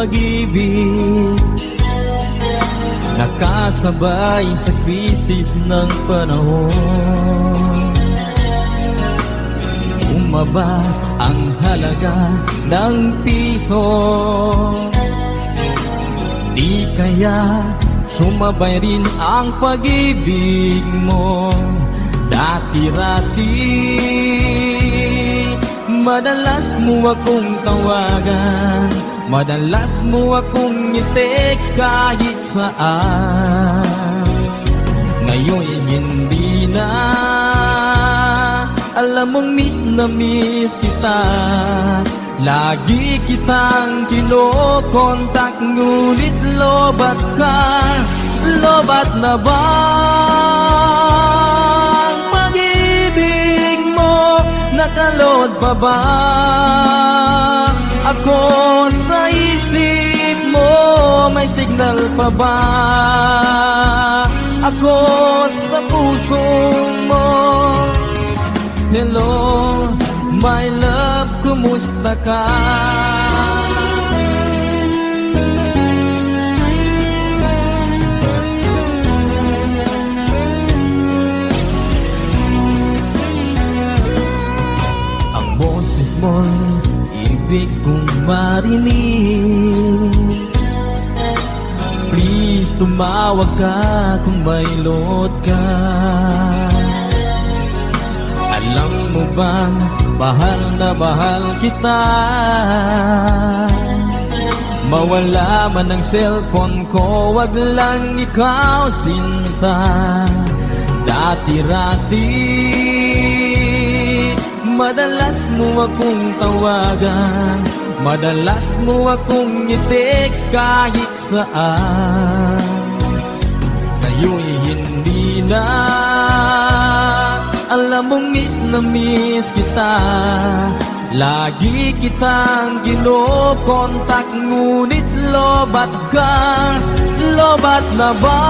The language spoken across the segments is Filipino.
pag-ibig, nakasabay sa krisis ng panahon. Bumaba ang halaga ng piso, di kaya sumabay rin ang pag-ibig mo. Dati-rati madalas mo akong tawagan, madalas mo akong i-text kahit saan. Ngayon hindi na, alam mong miss na miss kita. Lagi kitang kinokontak, ngunit lobat ka. Lobat na ba ang pag-ibig mo? Nakalod pa ba ako sa isip mo? May signal pa ba ako sa puso mo? Hello, my love, kumusta ka? Ang boses mo'y ibig kong marinig. Please, tumawag ka kung may load ka. Alam mo bang mahal na mahal kita? Mawala man ang cellphone ko, wag lang ikaw sinta. Dati-rati madalas mo akong tawagan, madalas mo akong i-text kahit saan. Ngayon hindi na, alam mong miss na miss kita. Lagi kitang kinokontak, ngunit lobat ka. Lobat na ba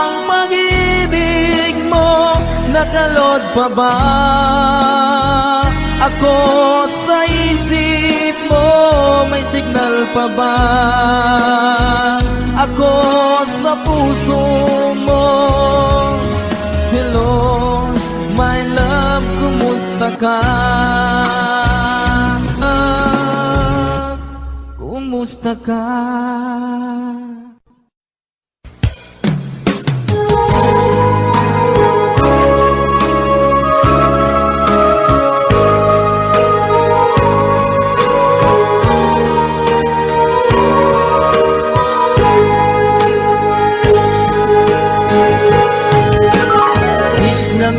ang pag-ibig mo? Nakalod pa ba ako sa isip mo? May signal pa ba ako sa puso mo? Hello, my love, kumusta ka? Kumusta ka?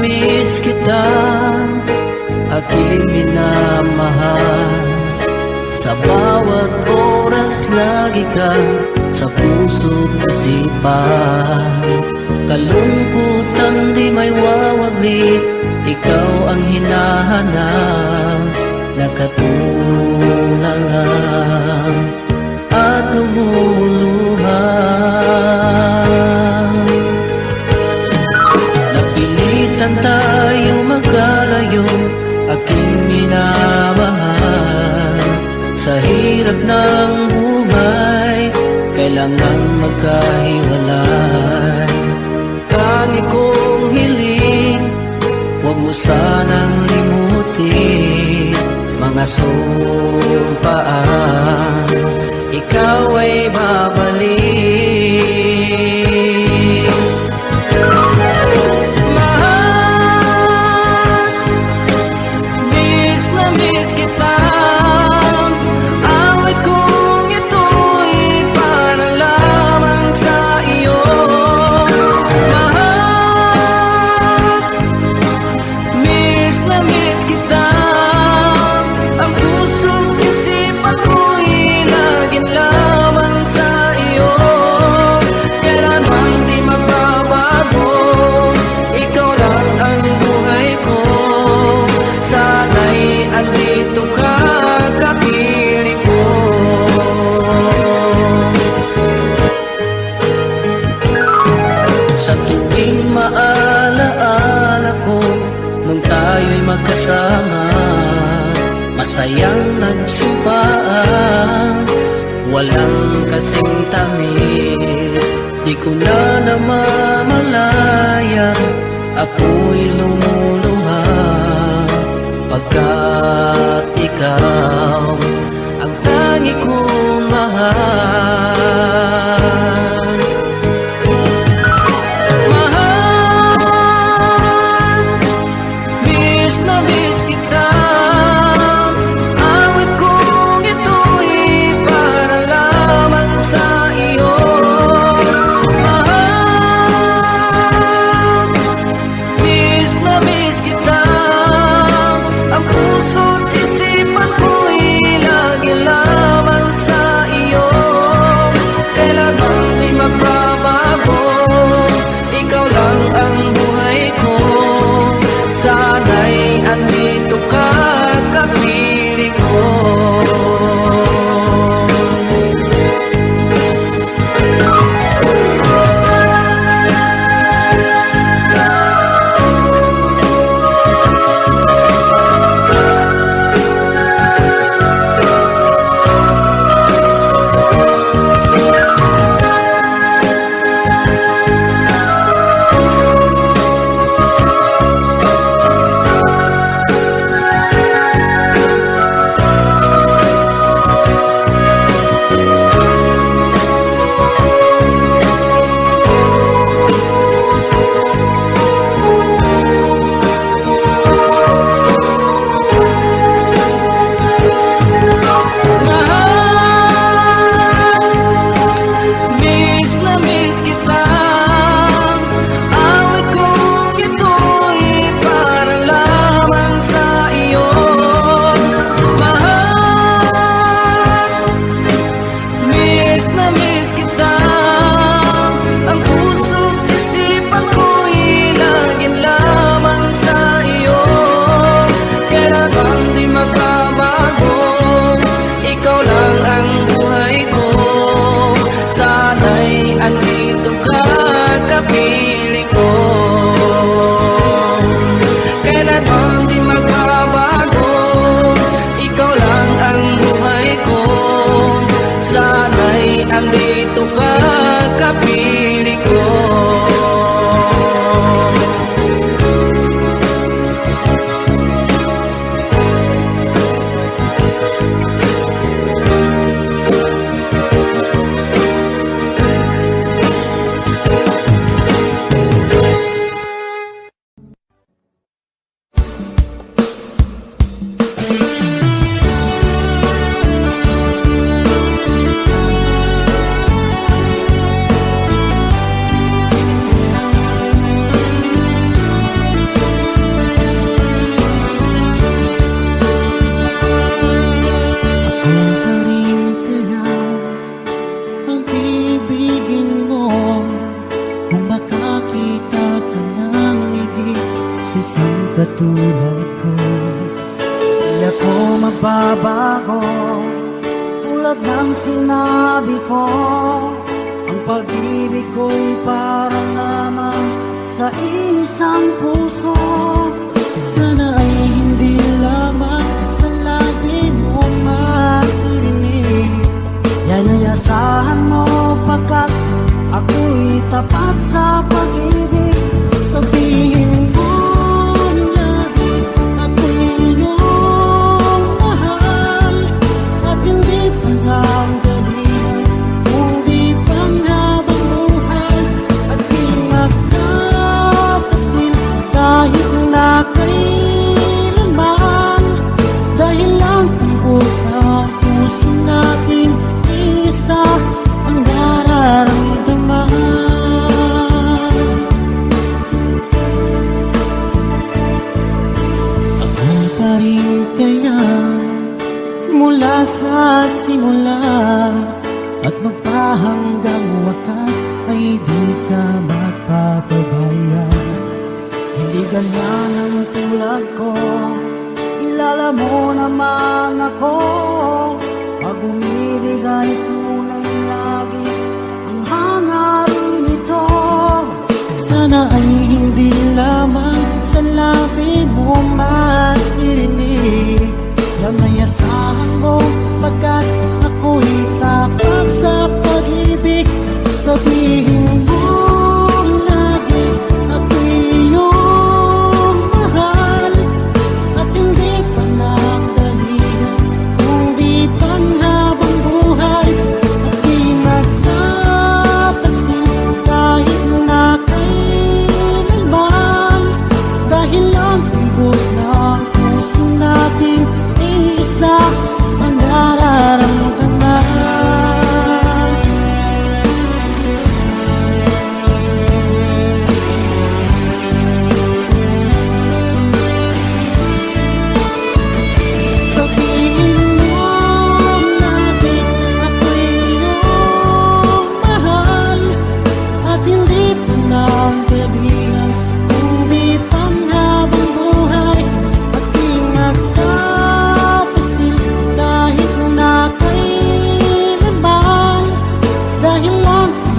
Miss kita, aking minamahal. Sa bawat oras lagi ka sa puso't isipan. Kalungkutan di may wawaglit, ikaw ang hinahanap. Nakatulala at lumuluha. Tayo magkalayo, aking minamahal. Sa hirap ng buhay, kailangan magkahiwalay. Tangi kong hiling, huwag mo sanang limutin mga sumpaan, ikaw ay babalik. Ang puso't isipan ko'y laging lamang sa walang kasing tamis. Di ko na namamalaya, ako'y lumuluha, pagkat ikaw ang tangi kong mahal. Mahal, miss na miss kita. Awit kong ito'y para lamang sa iyo. Mahal, miss na miss kita. Ang puso't isipan ko'y lagi lamang sa iyo. Kailan bang di magbabago? Ikaw lang ang buhay ko. Sana'y andito ka, kapiling ko. Andito ka, kapiling ko. Katulad ko, di ako magbabago. Tulad ng sinabi ko, ang pag-ibig ko'y para lamang sa isang puso. Sana ay hindi lamang sa labi mo maririnig. Yan ay asahan mo, pagkat ako'y tapat sa pag-ibig. Sabihin mo sa simula at magpahanggang wakas ay di ka magpapabaya. Hindi ganyan ang tulad ko, kilala mo naman ako. Pag umibig ay tunay lagi ang hangarin ito. Sana ay hindi lamang sa labi mo maririnig. Yan ay asahan mo, pagkat ako'y tapat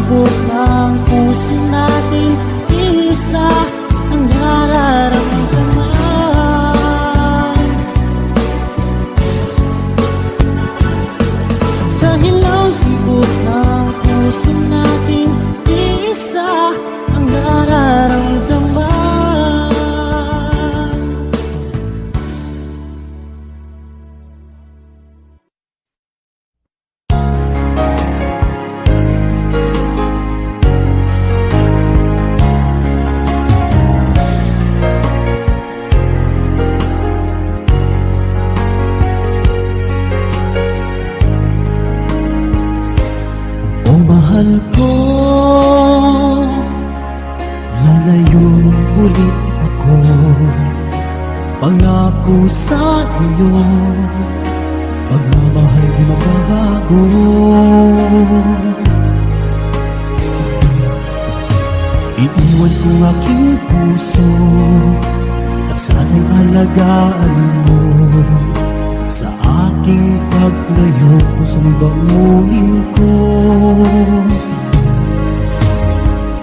tibok ng puso natin, isa ang nararamdaman. Dahil ang tibok ng puso natin, isa ang nararamdaman. O mahal ko, lalayong ulit ako, pangako sa iyo, pagmamahal di magbabago. Iiwan ko aking puso at sana'y alagaan mo. Sa aking paglayo, pusong bangunin ko.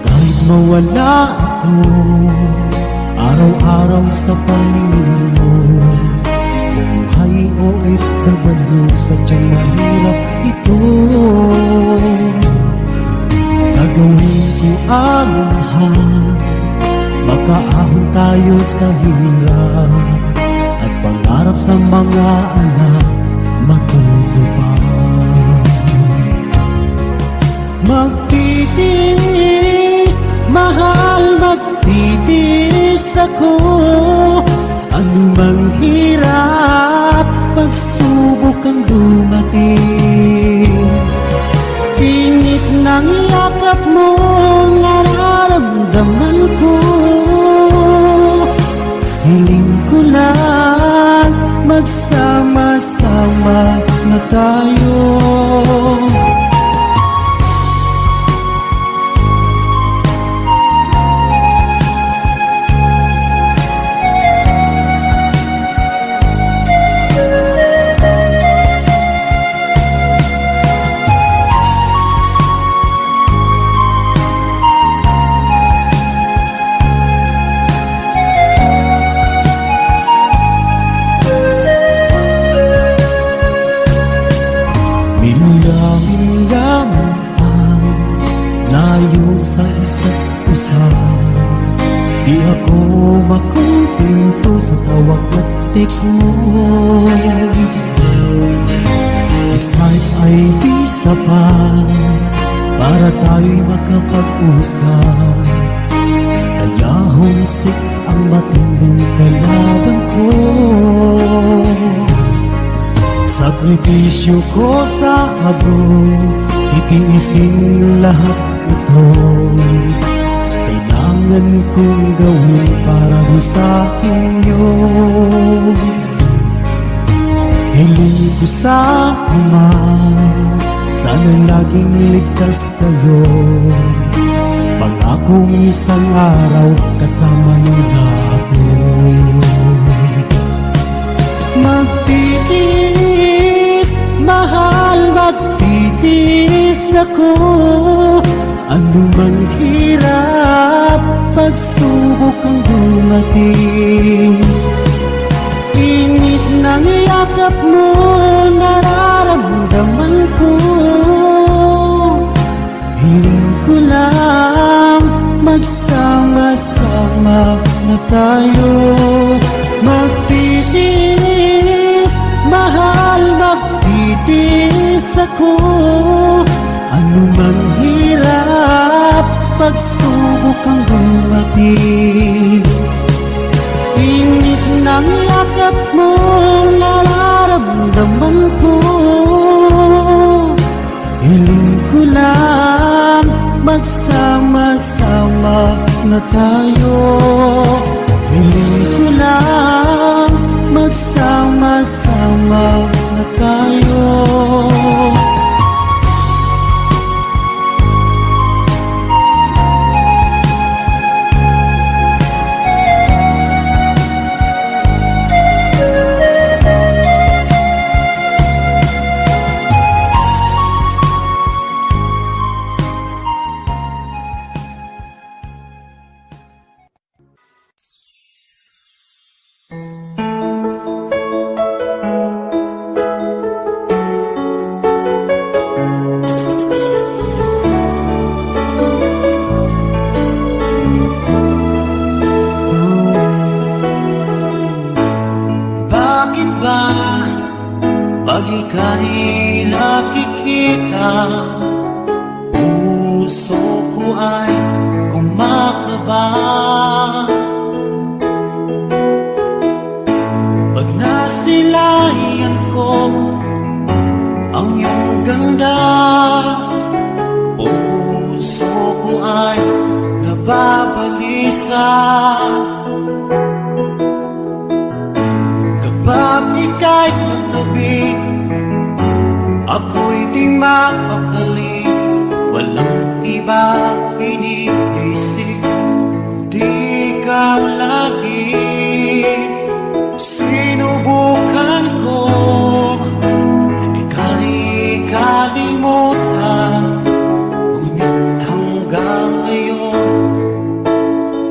Kahit mawala ako, araw-araw sa paningin mo. Buhay o OFW, sadyang mahirap ito. Gagawin ko ang lahat, makaahon tayo sa hirap, at pangarap sa mga anak matutupad. Magtitiis, mahal, magtitiis ako. Ano mang hirap, pagsubok ang dumating. Pinit ng yakap mo, nararamdaman ko. Hiling ko lang, magsama-sama na tayo. Minamit ang layo sa isa't isa. Di ako makumpinto sa tawag at text mo. Skype ay di sapat para tayo'y makapag-usap. Kaya homesick ang matinding kalaban ko. Sakripisyo ko sa abroad, itiisin lahat ito. Kailangan kong gawin para sa inyo. Hiling ko sa Ama, sana laging ligtas kayo. Pangakong isang araw kasama niyo na ako. Magtitiis, mahal, magtitiis ako. Ano man hirap, pagsubok ang dumating. Init ng yakap mo, nararamdaman ko. Hiling ko lang, magsama-sama na tayo. Magtitiis, mahal, magtitiis ako. Ano man hirap, pagsubok ang dumating. Init ng yakap mo, nararamdaman ko. Hiling ko lang, magsama-sama na tayo. Hiling ko lang, magsama-sama na tayo. puso ko ay kumakaba pag nasilayan ko ang iyong ganda. Puso ko ay nababalisa kapag ika'y katabi, ako'y di mapakali. Walang iba iniisip kundi ikaw lagi. Sinubukan ko ika'y kalimutan, ngunit hanggang ngayon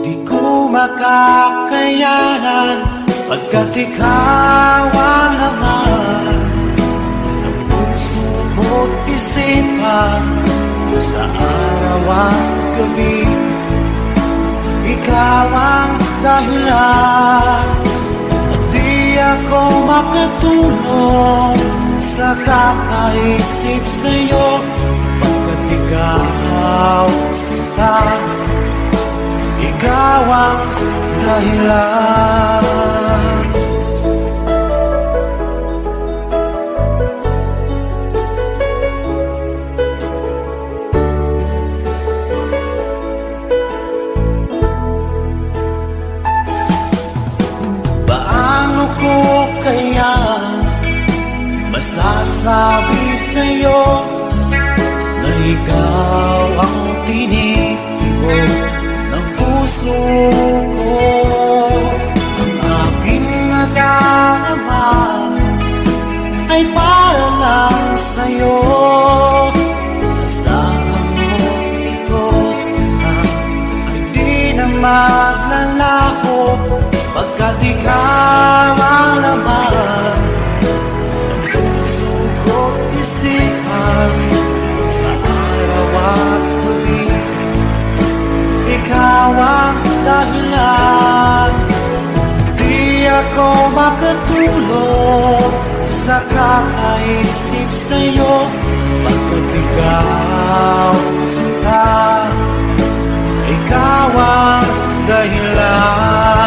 di ko makakayanan, pagkat ikaw ang laman ng puso ko't isipan. Sa araw at gabi, ikaw ang dahilan. At di ako makatulog sa kakaisip sa'yo, pagkat ikaw sinta, ikaw ang dahilan. Kaya masasabi sa'yo na ikaw ang tinitibok ng puso ko. Ang aking nadarama ay para lang sa'yo. Asahan mo ito sana ay di na maglalaho, pagkat ikaw ang laman ng puso ko't isipan. Sa araw at gabi, ikaw ang dahilan. Di ako makatulog sa kakaisip sa'yo, pagkat ikaw sinta, ikaw ang dahilan.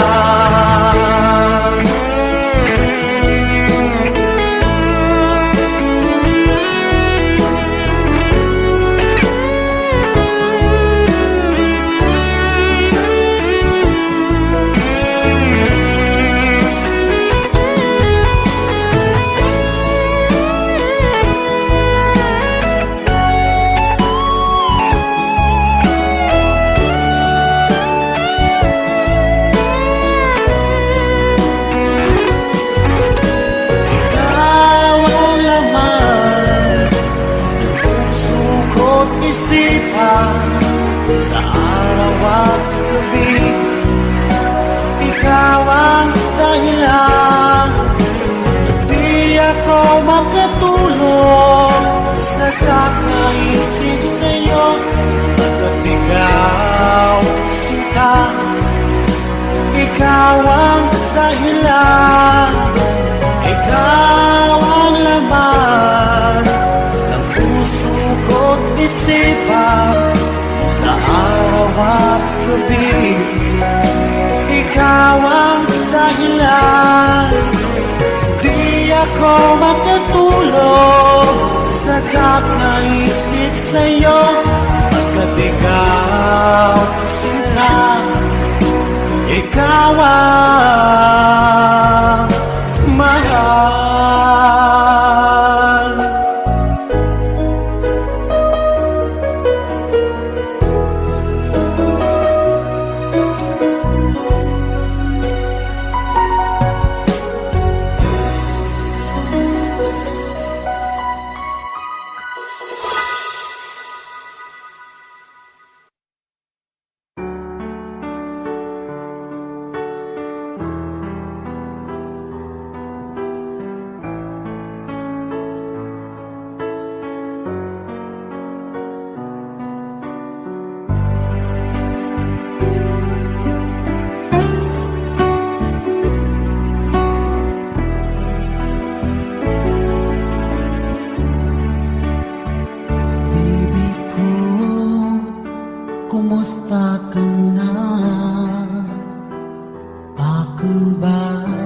Sa araw at gabi, ikaw ang dahilan. Di ako makatulog sa kakaisip sa'yo, pagkat ikaw sinta, ikaw ang dahilan. Ikaw ang laman ng puso ko't isipan. Sa araw at gabi, ikaw ang dahilan. Di ako makatulog sa kakaisip sa'yo, pagkat ikaw sinta, ikaw ang mahal. kumusta ka na? Ako ba'y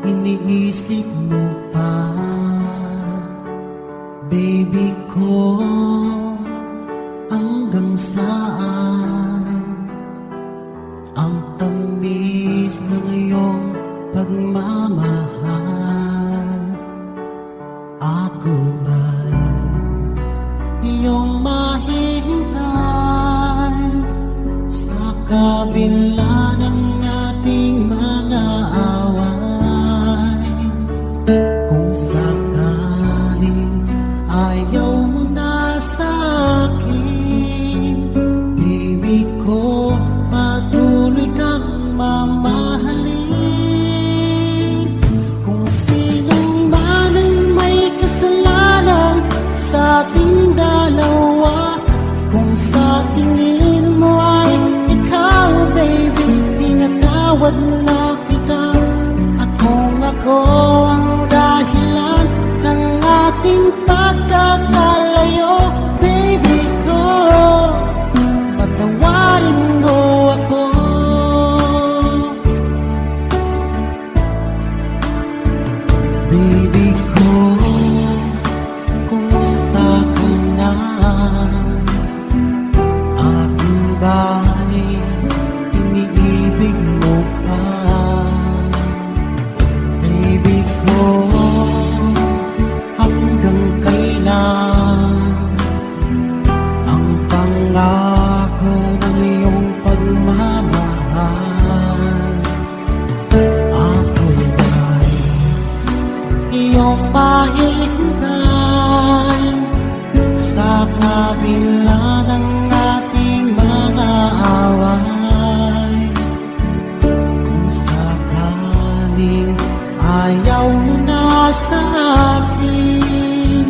iniisip mo pa? Baby ko, hanggang saan ang tamis ng iyong pagmamahal? Ako ba'y iyong mahintay sa kabila ng ating mga away? Kung sakaling ayaw mo na sa akin, baby ko, patuloy kang mamahalin. Kung sino man ang may kasalanan sa ating dalawa, kung sa tingin mo ay ikaw, baby, pinatawad na kita. At kung ako ang dahilan ng ating pagkakalayo, baby ko, patawarin mo ako. Baby ko, kumusta ka na? Ako ba'y iniibig mo pa? Baby ko, hanggang kailan ang pangako ng iyong pagmamahal? Ako'y ba'y iyong mahintay sa kabila ng ating mga away? Kung sakaling ayaw mo na sa akin,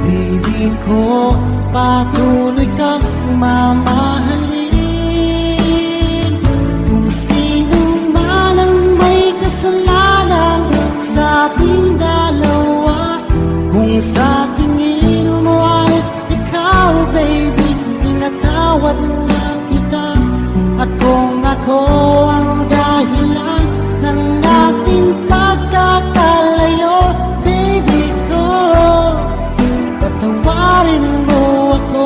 baby ko, patuloy kang mamahalin. Kung sino man ang may kasalanan sa ating dalawa, kung sa tingin mo ay ikaw, baby, pinatawad na kita. At kung ako ang dahilan ng ating pagkakalayo, baby ko, patawarin mo ako.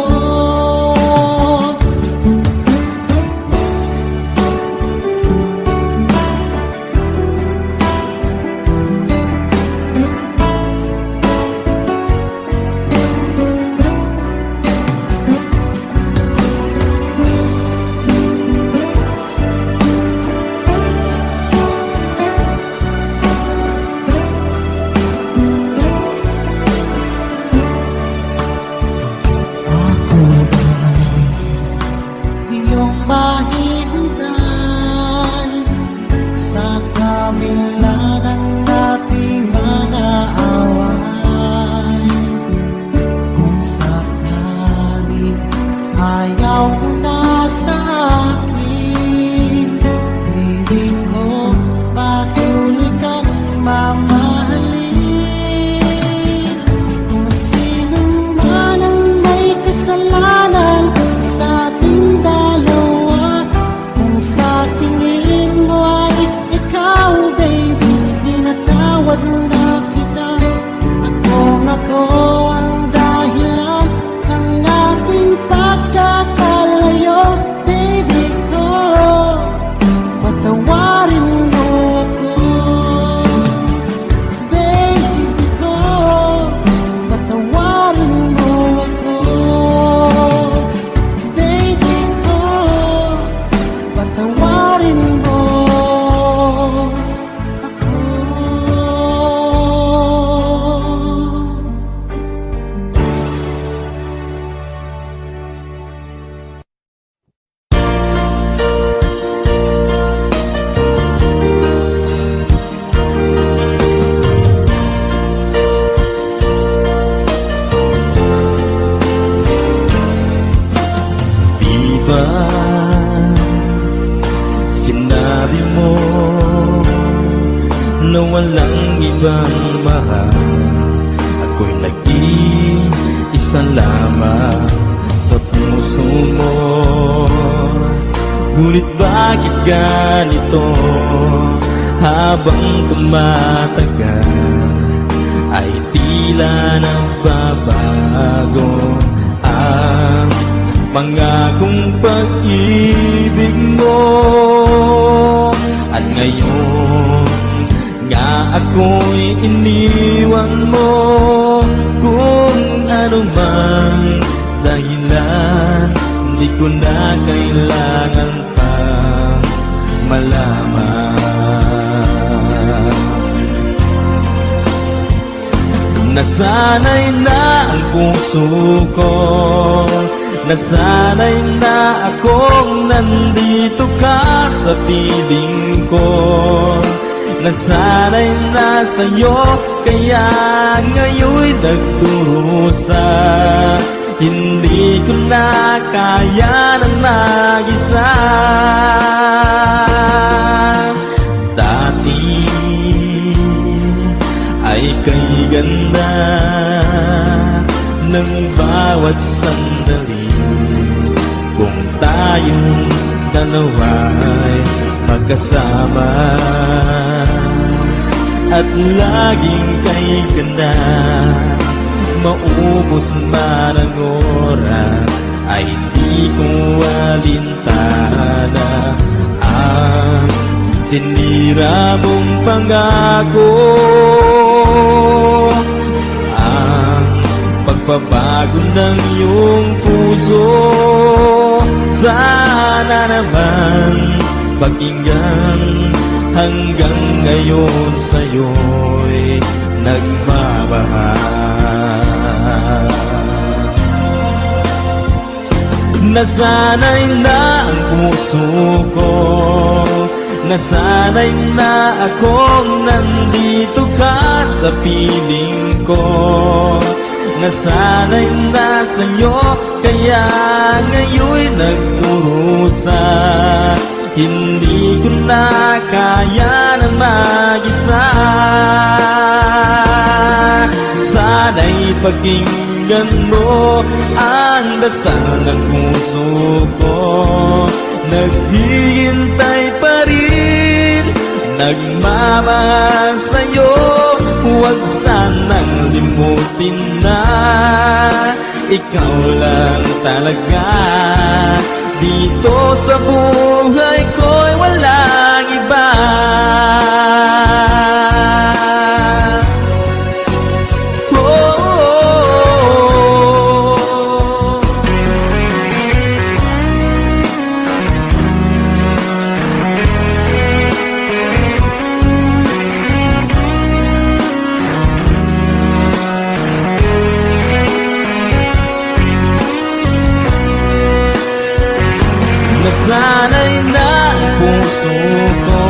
Ako ba'y iyong mahintay sa kabila ng ating mga away? Kung sakaling ayaw mo na sa akin, baby ko, patuloy kang mamahalin. Kung sino man ang may kasalanan sa ating dalawa, kung sa tingin mo ay ikaw, baby, pinatawad na kita. At kung ako ang dahilan ng ating pagkakalayo, baby ko, patawarin mo ako. Baby ko, patawarin mo ako. Baby ko, patawarin mo ako. Di ba sinabi mo na walang ibang mahal? Ako'y nag-iisa lamang sa puso mo. Ngunit bakit ganito? Habang tumatagal ay tila nagbabago ang pangakong pag-ibig mo. At ngayon nga ako'y iniwan mo. Kung ano mang dahilan, di ko na kailangan pang malaman. Nasanay na ang puso ko, nasanay na akong nandito ka sa piling ko. Nasanay na sa'yo, kaya ngayon'y nagdurusa. Hindi ko na kaya ng mag-isa. Dati ay kay ganda ng bawat sandali. Kung tayong dalawa'y magkasama at laging kay ganda, maubos man ang oras ay di ko alintana ang sinira mong pangako. Ang pagbabago ng iyong puso, sana naman pakinggan. Hanggang ngayon sa'yo'y nagmamahal. Nasanay na ang puso ko, nasanay na akong nandito ka sa piling ko. Nasanay na sa'yo, kaya ngayon'y nagdurusa. Hindi ko na kaya na mag-isa. Sana'y pakinggan mo ang dasal ng puso ko. Naghihintay pa rin, nagmamahal sa'yo. Huwag sanang limutin na ikaw lang talaga. Dito sa buhay ko'y walang iba. Nasanay na ang puso ko,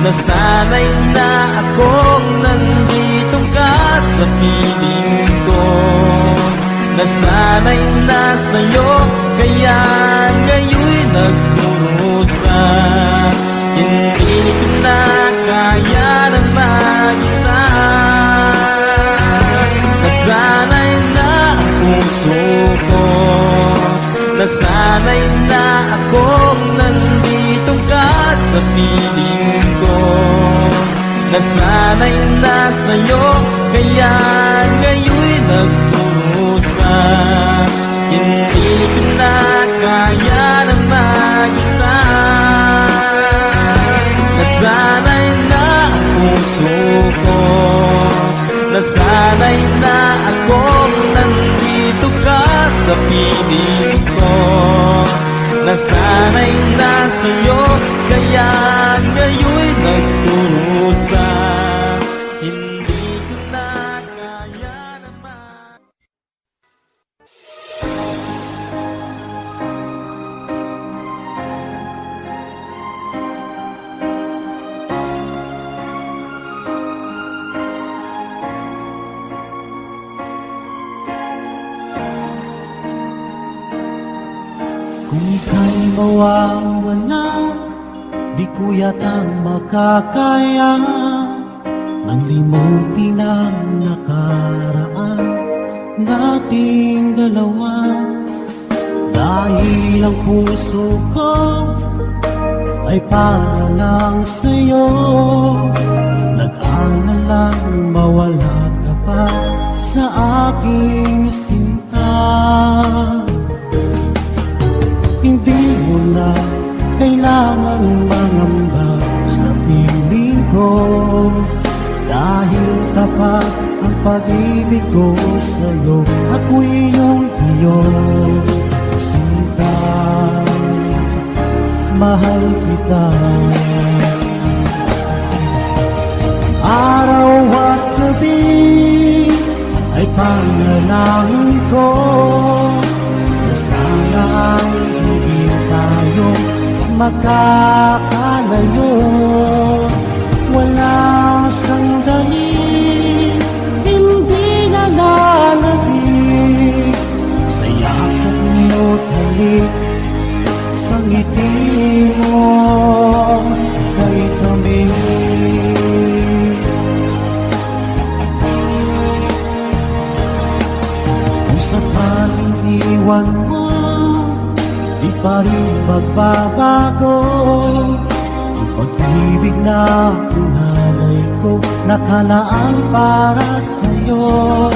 nasanay na akong nandito ka sa piling ko. Nasanay na sa'yo, kaya ngayon'y nagdurusa. Hindi ko na kaya na mag-isa. Nasanay na ang puso ko, nasanay na akong nandito ka sa piling ko. Nasanay na sa'yo, kaya ngayon'y nagdurusa. Hindi ko na kaya na mag-isa. Nasanay na ang puso ko, nasanay na akong nandito ka sa piling ko. Nasanay na sa'yo, kaya ngayon'y nagdurusa. Hindi ko na kaya naman. Kung ika'y mawawala, di ko yata makakaya nang limutin ang nakaraan nating dalawa. Dahil ang puso ko ay para lang sa'yo. Nag-aalalang mawala ka pa sa aking sinta. Hindi mo na kailangan mangamba sa piling ko, dahil tapat ang pag-ibig ko sa'yo. Ako'y iyong sinta, mahal kita. Araw at gabi ay panalangin ko na sana ay hindi tayo makakalayo. Walang sandali hindi nalalabig sa yakap mo't halik, sa ngiti mo kay kami. Kung sakaling iwan mo, di pa rin magbabago ang pag-ibig na pinalay ko, nakalaan para sa'yo.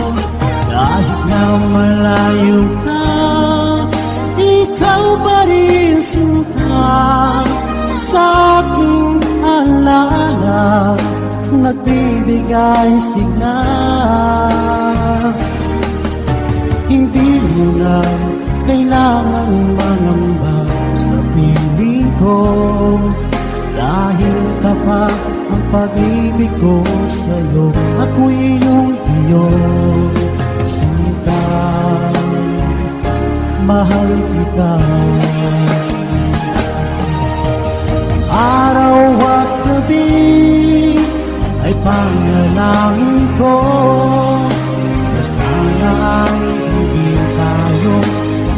Kahit na malayo ka, ikaw pa rin sinta sa aking alaala, nagbibigay sigla. Hindi mo na kailangan mangamba sa piling ko, dahil tapat ang pag-ibig ko sa'yo. Ako'y iyong sinta, mahal kita. Araw at gabi ay panalangin ko na sana ay hindi tayo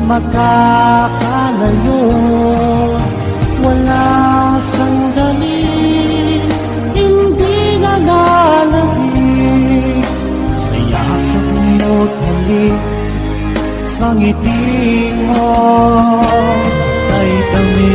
makakalayo. Walang sandali hindi nalalabig sa yakap mo't halik, sa ngiti mo kay kami.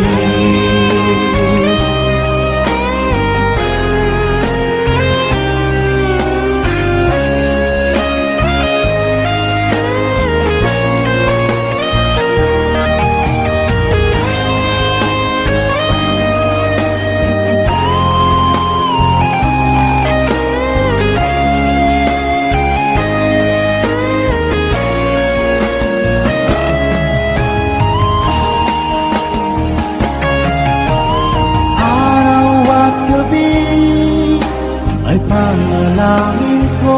Ay panalangin ko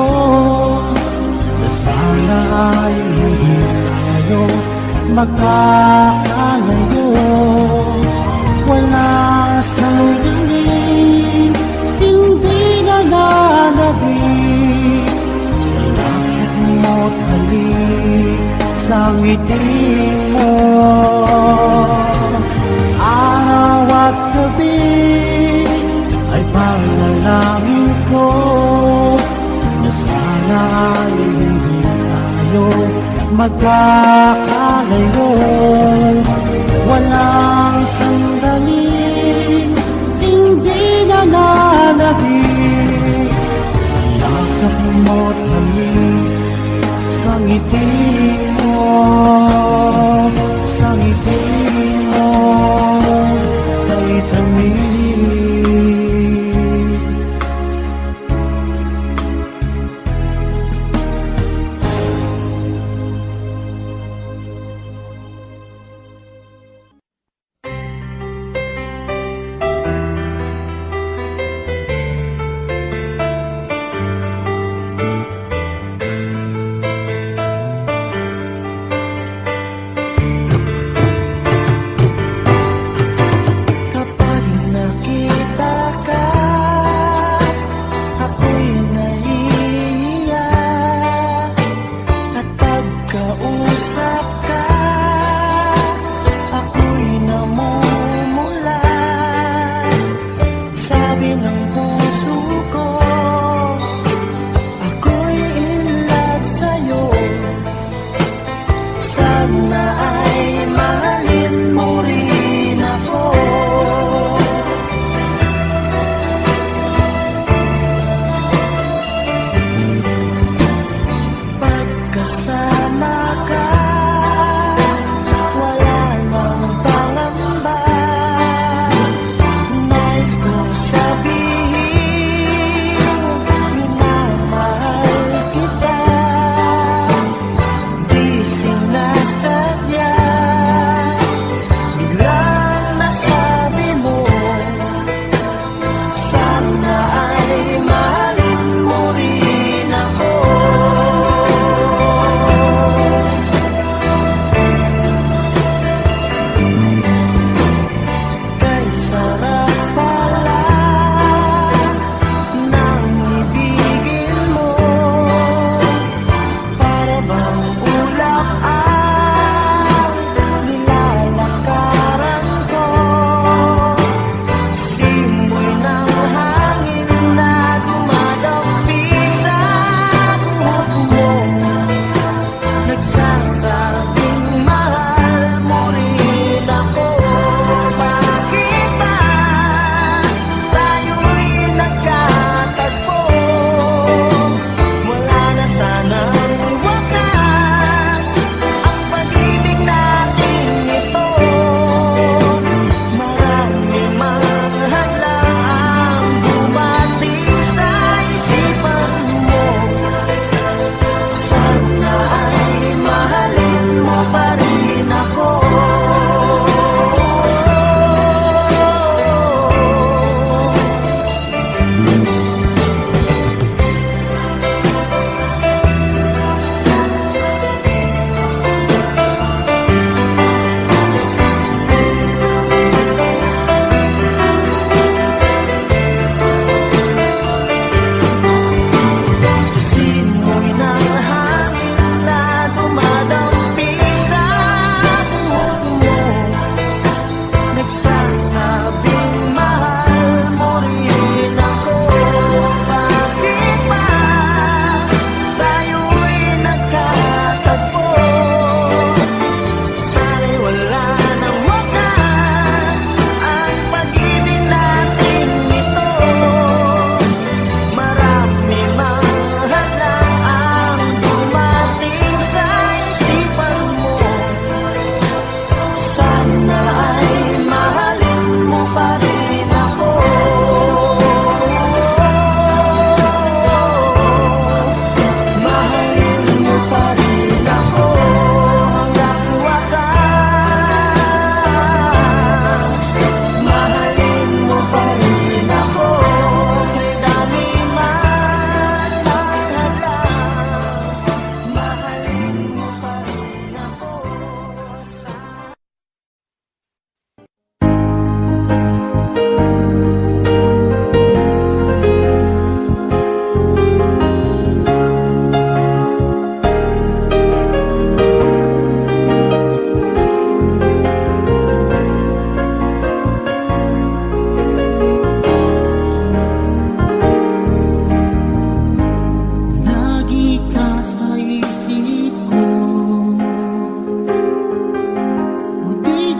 na sana ay hindi tayo makakalayo. Wala sandali hindi nalalabig sa lakad mo't halik, sa ngiti mo. Araw at gabi ay panalangin ko na sana ay hindi tayo magkakalayo. Walang sandali hindi nalalabig sa yakap mo't halik, sa ngiti mo, sa ngiti mo kay tamis.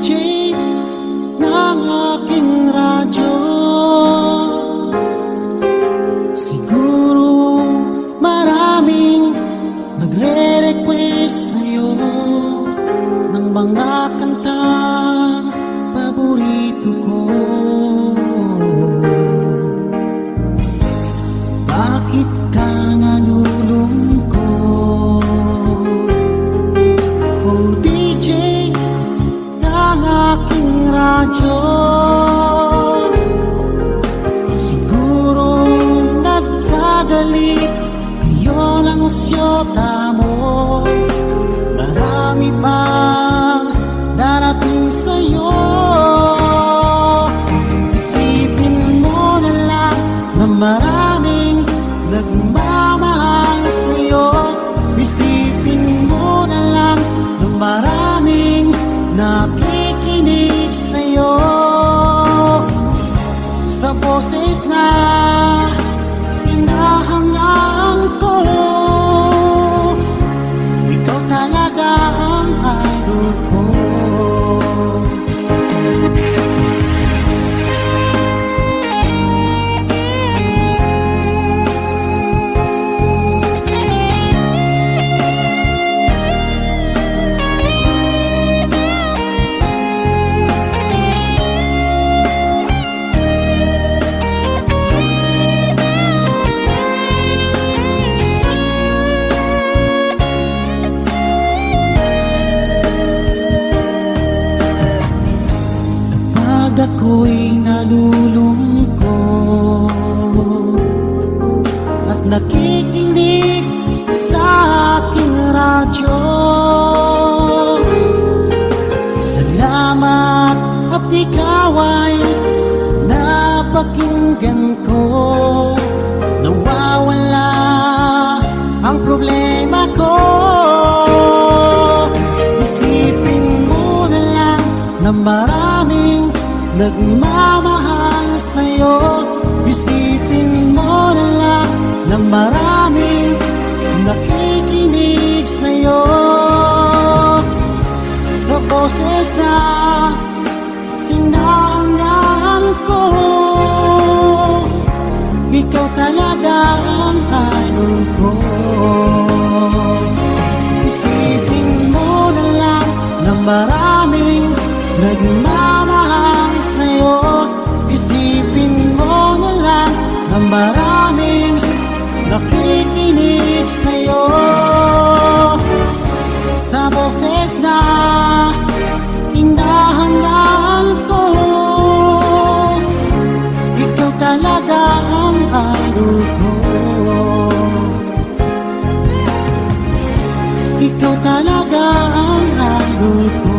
DJ ng aking radyo. Siguro maraming nagre-request sa'yo ng mga kantang paborito ko. Bakit ka nalulungkot? Oh DJ ng aking radyo, siguro nagkagalit kayo ng syota mo. Marami pang darating sa'yo. Isipin mo na lang na maraming nagmamahal sa'yo. Isipin mo na lang na maraming nakikinig sa'yo. Sa boses na hinahangaan ko, ikaw talaga ang idol ko. Kapag ako'y nalulungkot at nakikinig sa aking radyo, salamat at ikaw ay napakinggan ko. Nawawala ang problema ko. Isipin mo na lang na maraming nagmamahal sa'yo. Isipin mo na lang na maraming nakikinig sa'yo. Sa boses na hinahangaan ko, ikaw talaga ang idol ko. Isipin mo na lang na maraming nagmamahal sa'yo. Isipin mo na lang na maraming nakikinig sa'yo. Sa boses na hinahangaan ko, ikaw talaga ang idol ko. Ikaw talaga ang idol ko.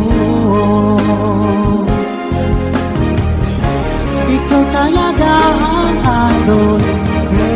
Ikaw talaga ang idol ko.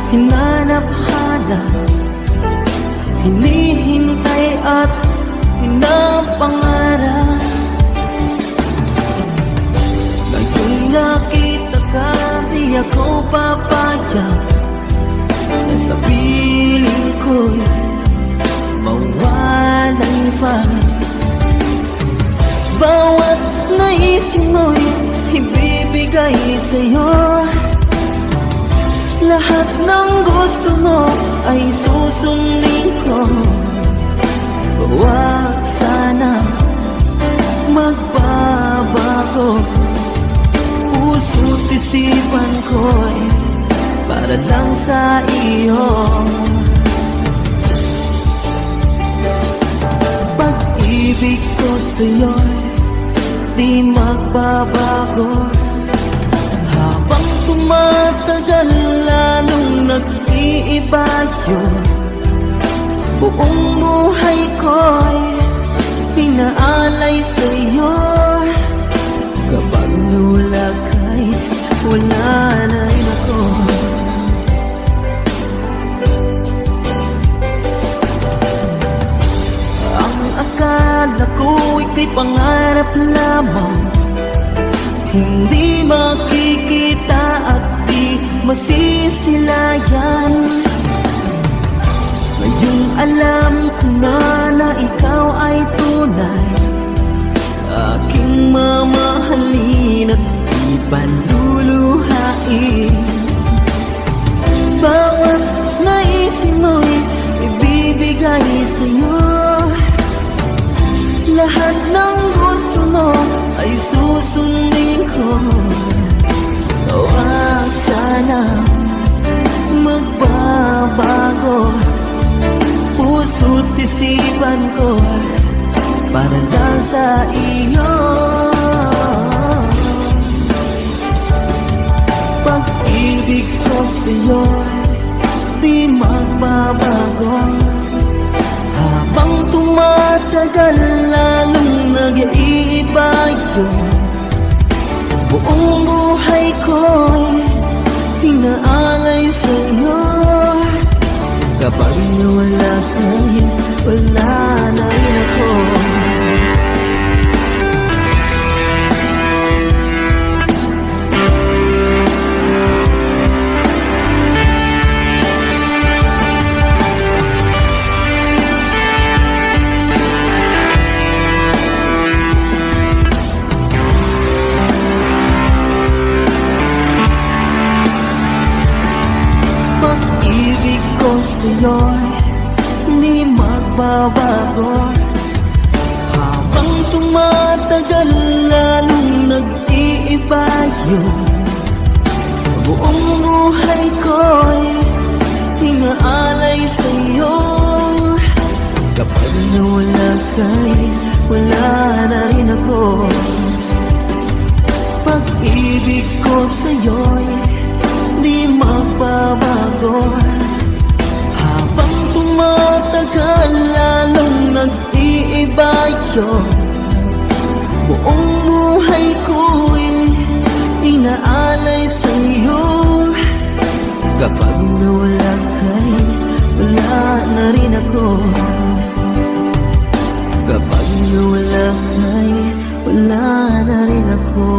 Hinanap-hanap, hinihintay at pinapangarap. Ngayon'y nakita ka, di ako papayag na sa piling ko'y mawalan pa. Bawat naisip mo'y ibibigay sa'yo. Lahat ng gusto mo ay susundin ko. Huwag sana magbabago. isipan ko'y para lang sa iyo. Pag-ibig ko sa'yo'y di magbabago. Habang tumatagal lalong nag-iiba yun. Buong buhay ko'y pinaalay sa'yo. Kapag nawala ka'y wala na rin ako. Ang akala ko'y kay pangarap lamang, hindi makikita at di masisilayan. Ngayong alam ko na ikaw ay tunay, aking mamahalin at di paluluhain. Bawat naisin mo'y ibibigay sa'yo. Lahat ng gusto mo ay susundin ko. Huwag sana magbabago. Puso't isipan ko para lang sa iyo. Pag-ibig ko sa'yo di magbabago. Habang tumatagal lalong nag-iiba yun. Buong buhay ko'y pinaalay sa'yo. Kapag nawala ka'y wala na rin ako. Pag-ibig ko sa'yo'y di magbabago. Habang tumatagal lalong nag-iiba yun. Buong buhay ko'y pinaalay sa'yo. Kapag nawala ka'y wala na rin ako. Pag-ibig ko sa'yo'y di magbabago. Habang tumatagal lalong nag-iiba yun. Buong buhay ko'y inaalay sa'yo. Kapag nawala ka'y wala na rin ako. Kapag nawala ka'y wala na rin ako.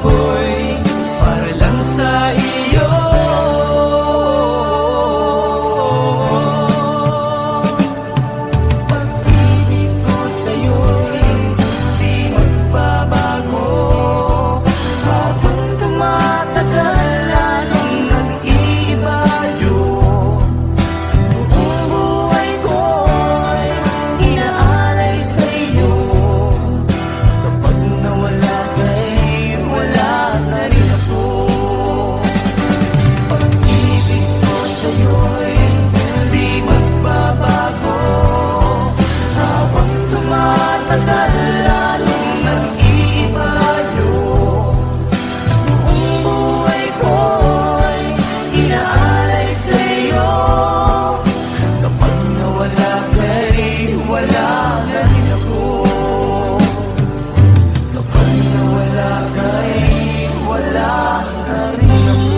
ko'y para lang sa iyo. Pag-ibig ko sa'yo'y di magbabago. Habang tumatagal, lalong nag-iiba yun. Buong buhay ko'y inaalay sa'yo. Kapag nawala ka'y wala na rin ako. Pag-ibig ko sa'yo'y di magbabago. Habang tumatagal, lalong nag-iiba yun. Buong buhay ko'y inaalay sa'yo. Kapag nawala ka'y wala na rin ako. Kapag nawala ka'y wala na rin ako.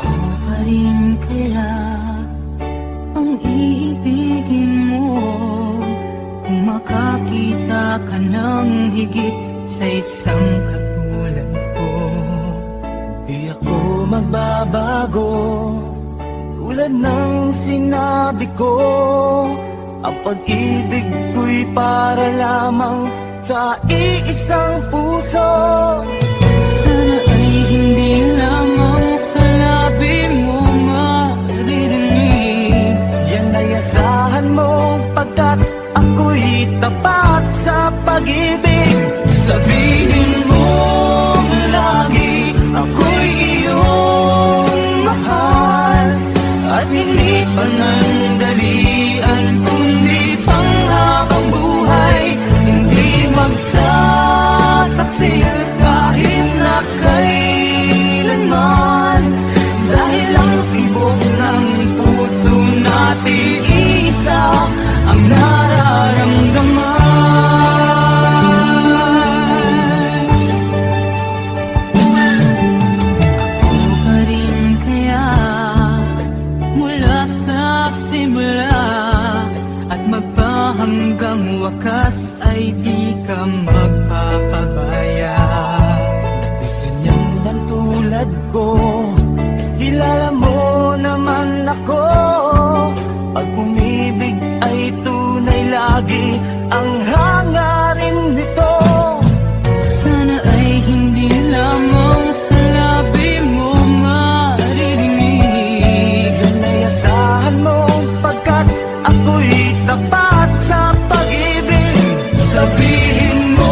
Ko pa rin kaya ang iibigin mo kung makakita ka ng higit sa isang katulad ko? Di ako magbabago, tulad ng sinabi ko. Ang pag-ibig ko'y para lamang sa iisang puso. Sana ay hindi lamang sa labi mo maririnig. Yan ay asahan mo pagkat ako'y tapat sa pag-ibig. Sabihin mo lagi ako'y iyong mahal. At hindi panandalian kundi panghabang buhay. Hindi magtataksil kahit na kailanman. Dahil ang tibok ng puso natin isa ang nararamdaman. Ako pa rin kaya mula sa simula at magpahanggang wakas ay di ka magpapabaya. Ganyan lang tulad ko, kilala mo naman ako. Pag umibig ay tunay lagi ang hangarin nito. Sana ay hindi lamang sa labi mo maririnig. Yan ay asahan mo pagkat ako'y tapat sa pag-ibig. Sabihin mo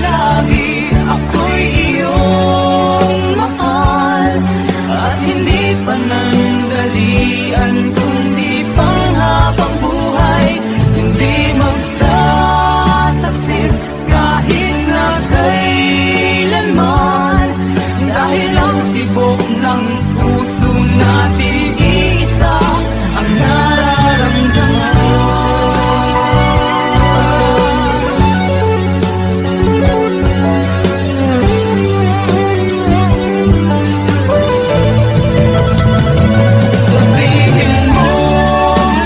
lagi ako'y iyong mahal. At hindi panandalian kundi panghabang buhay. Hindi magtataksil kahit na kailanman. Dahil ang tibok ng puso natin isa ang nararamdaman. Sabihin mo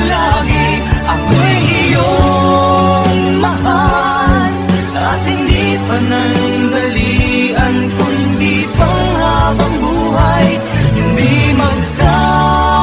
lagi ako'y iyong mahal. At hindi panandalian kundi panghabang buhay. Hindi magtataksil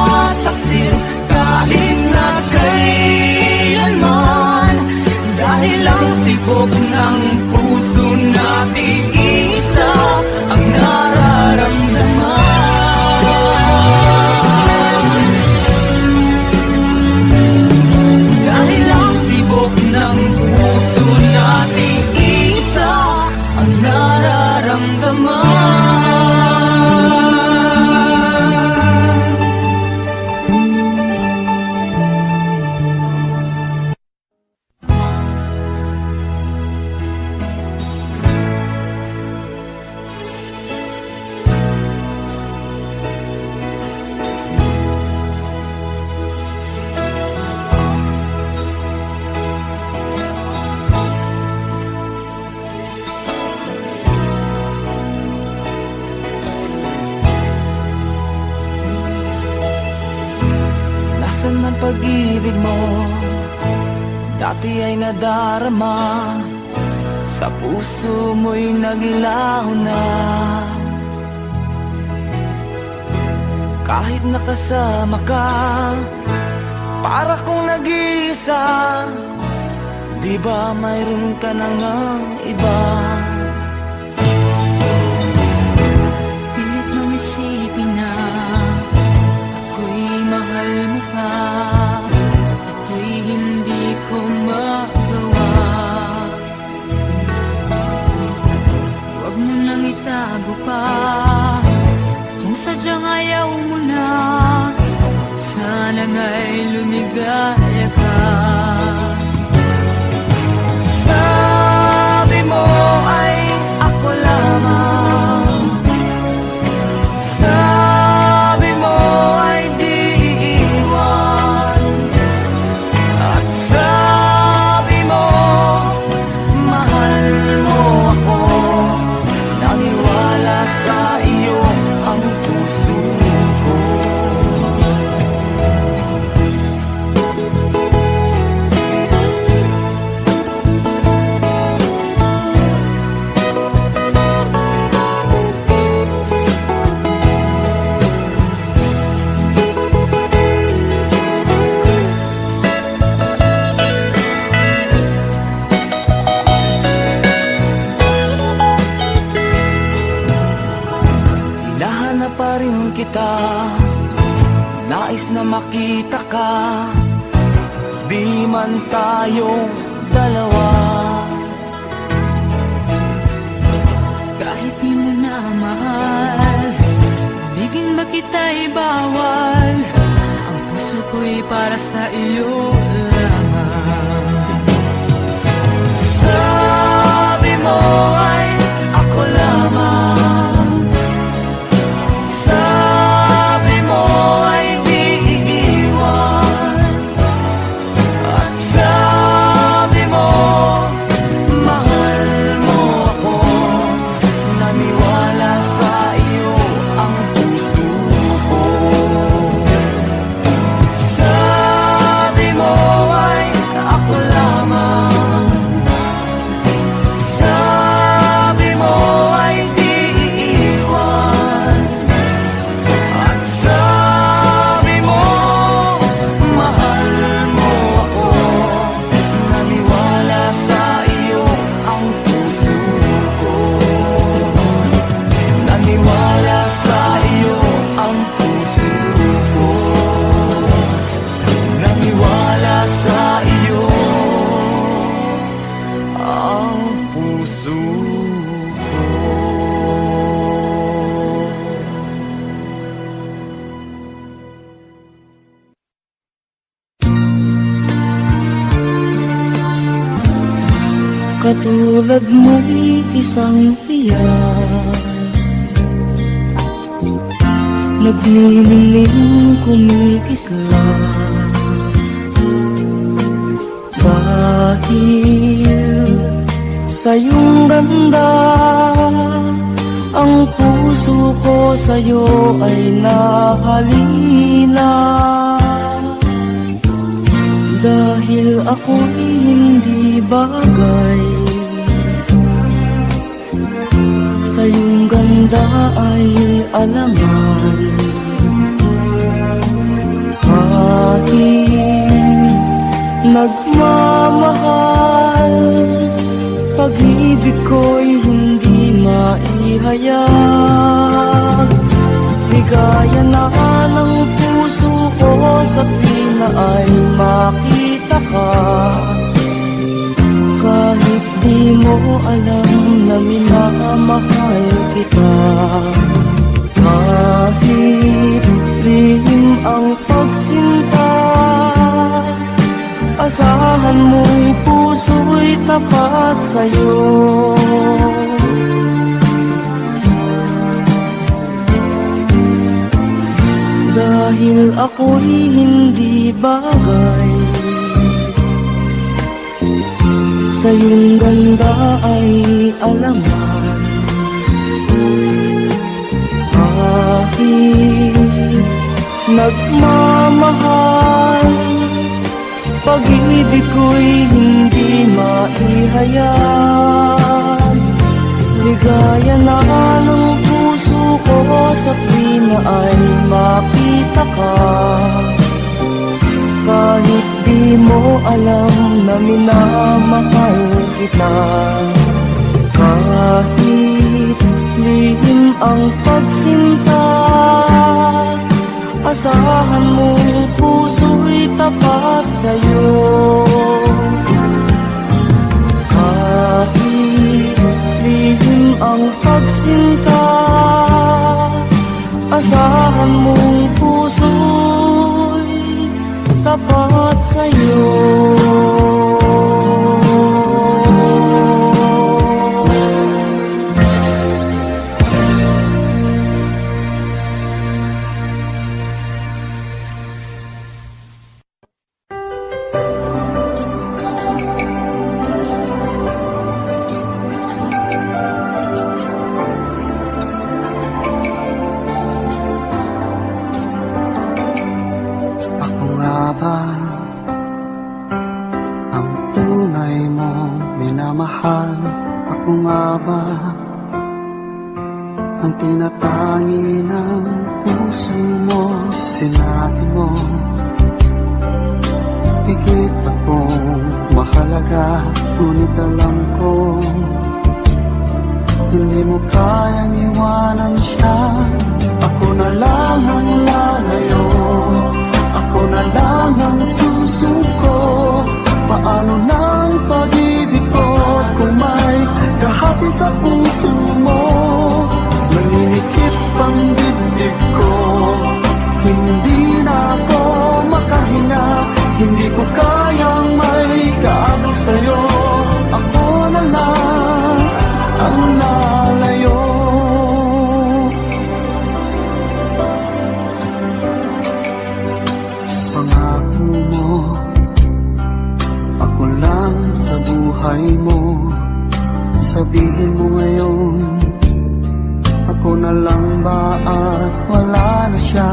man pag-ibig mo dati ay nadarama, sa puso mo'y naglaho na. Kahit nakasama ka, para kong nag-iisa, di ba mayroon ka na ngang iba? Pilit mong isipin na ako'y mahal mo pa, ito'y hindi ko magawa. Huwag mo nang itago pa, kung sadyang ayaw mo na, sana nga'y lumigaya ka. Sabi mo ay ako lamang, sabi mo ay di iiwan, at sabi mo mahal mo ako. Naniwala sa iyo ang puso ko. Hinahanap pa rin kita, nais na makita ka, di man tayong dalawa. Kahit di mo na mahal, bigin ba kita'y bawal, ang puso ko'y para sa iyo lamang. Sabi mo ay ako lamang, sabi mo ay di iiwan, at sabi mo mahal mo ako. Naniwala sa iyo ang puso ko. Sabi mo ay ako lamang, sabi mo ay di iiwan, at sabi mo mahal mo ako. Naniwala sa iyo ang puso ko. Naniwala sa iyo ang puso ko. Naniwala sa iyo ang puso ko. Katulad mo'y isang piyas, nagniningning kumikislang, dahil sa iyong ganda, ang puso ko sa'yo ay nahalina. Dahil ako'y hindi bagay, sa iyong ganda ay alaman. Ating nagmamahal, pag-ibig ko'y hindi maihayag. Ligaya na ng puso ko sa pina ay makita ka. Kahit di mo alam na minamahal kita, kahit lihim ang pagsinta, asahan mo'y puso'y tapat sa'yo. Dahil ako'y hindi bagay, sa iyong ganda ay alaman. Kahit nagmamahal, pag-ibig ko'y hindi maihayag. Ligaya na ng puso ko sa tuwing na ay makita ka. Kahit di mo alam na minamahal kita. Kahit lihim ang pagsinta, asahan mong puso'y tapat sa'yo. Kahit lihim ang pagsinta, asahan mong puso'y tapat sa'yo. Ako nga ba ang tunay mong minamahal? Ako nga ba ang tinatangi ng puso mo? Sinabi mo higit akong mahalaga, ngunit alam ko hindi mo kayang iwanan siya. Ako na lang ang lalayo, ako na lang ang susuko. Paano nang pag-ibig ko kung may kahati sa puso mo? Naninikip ang dibdib ko, hindi na ako makahinga. Hindi ko kayang may kaagos sa'yo. Ako na lang ang lalayo. Pangako mo, ako lang sa buhay mo. Sabihin mo ngayon, ako na lang ba at wala na siya?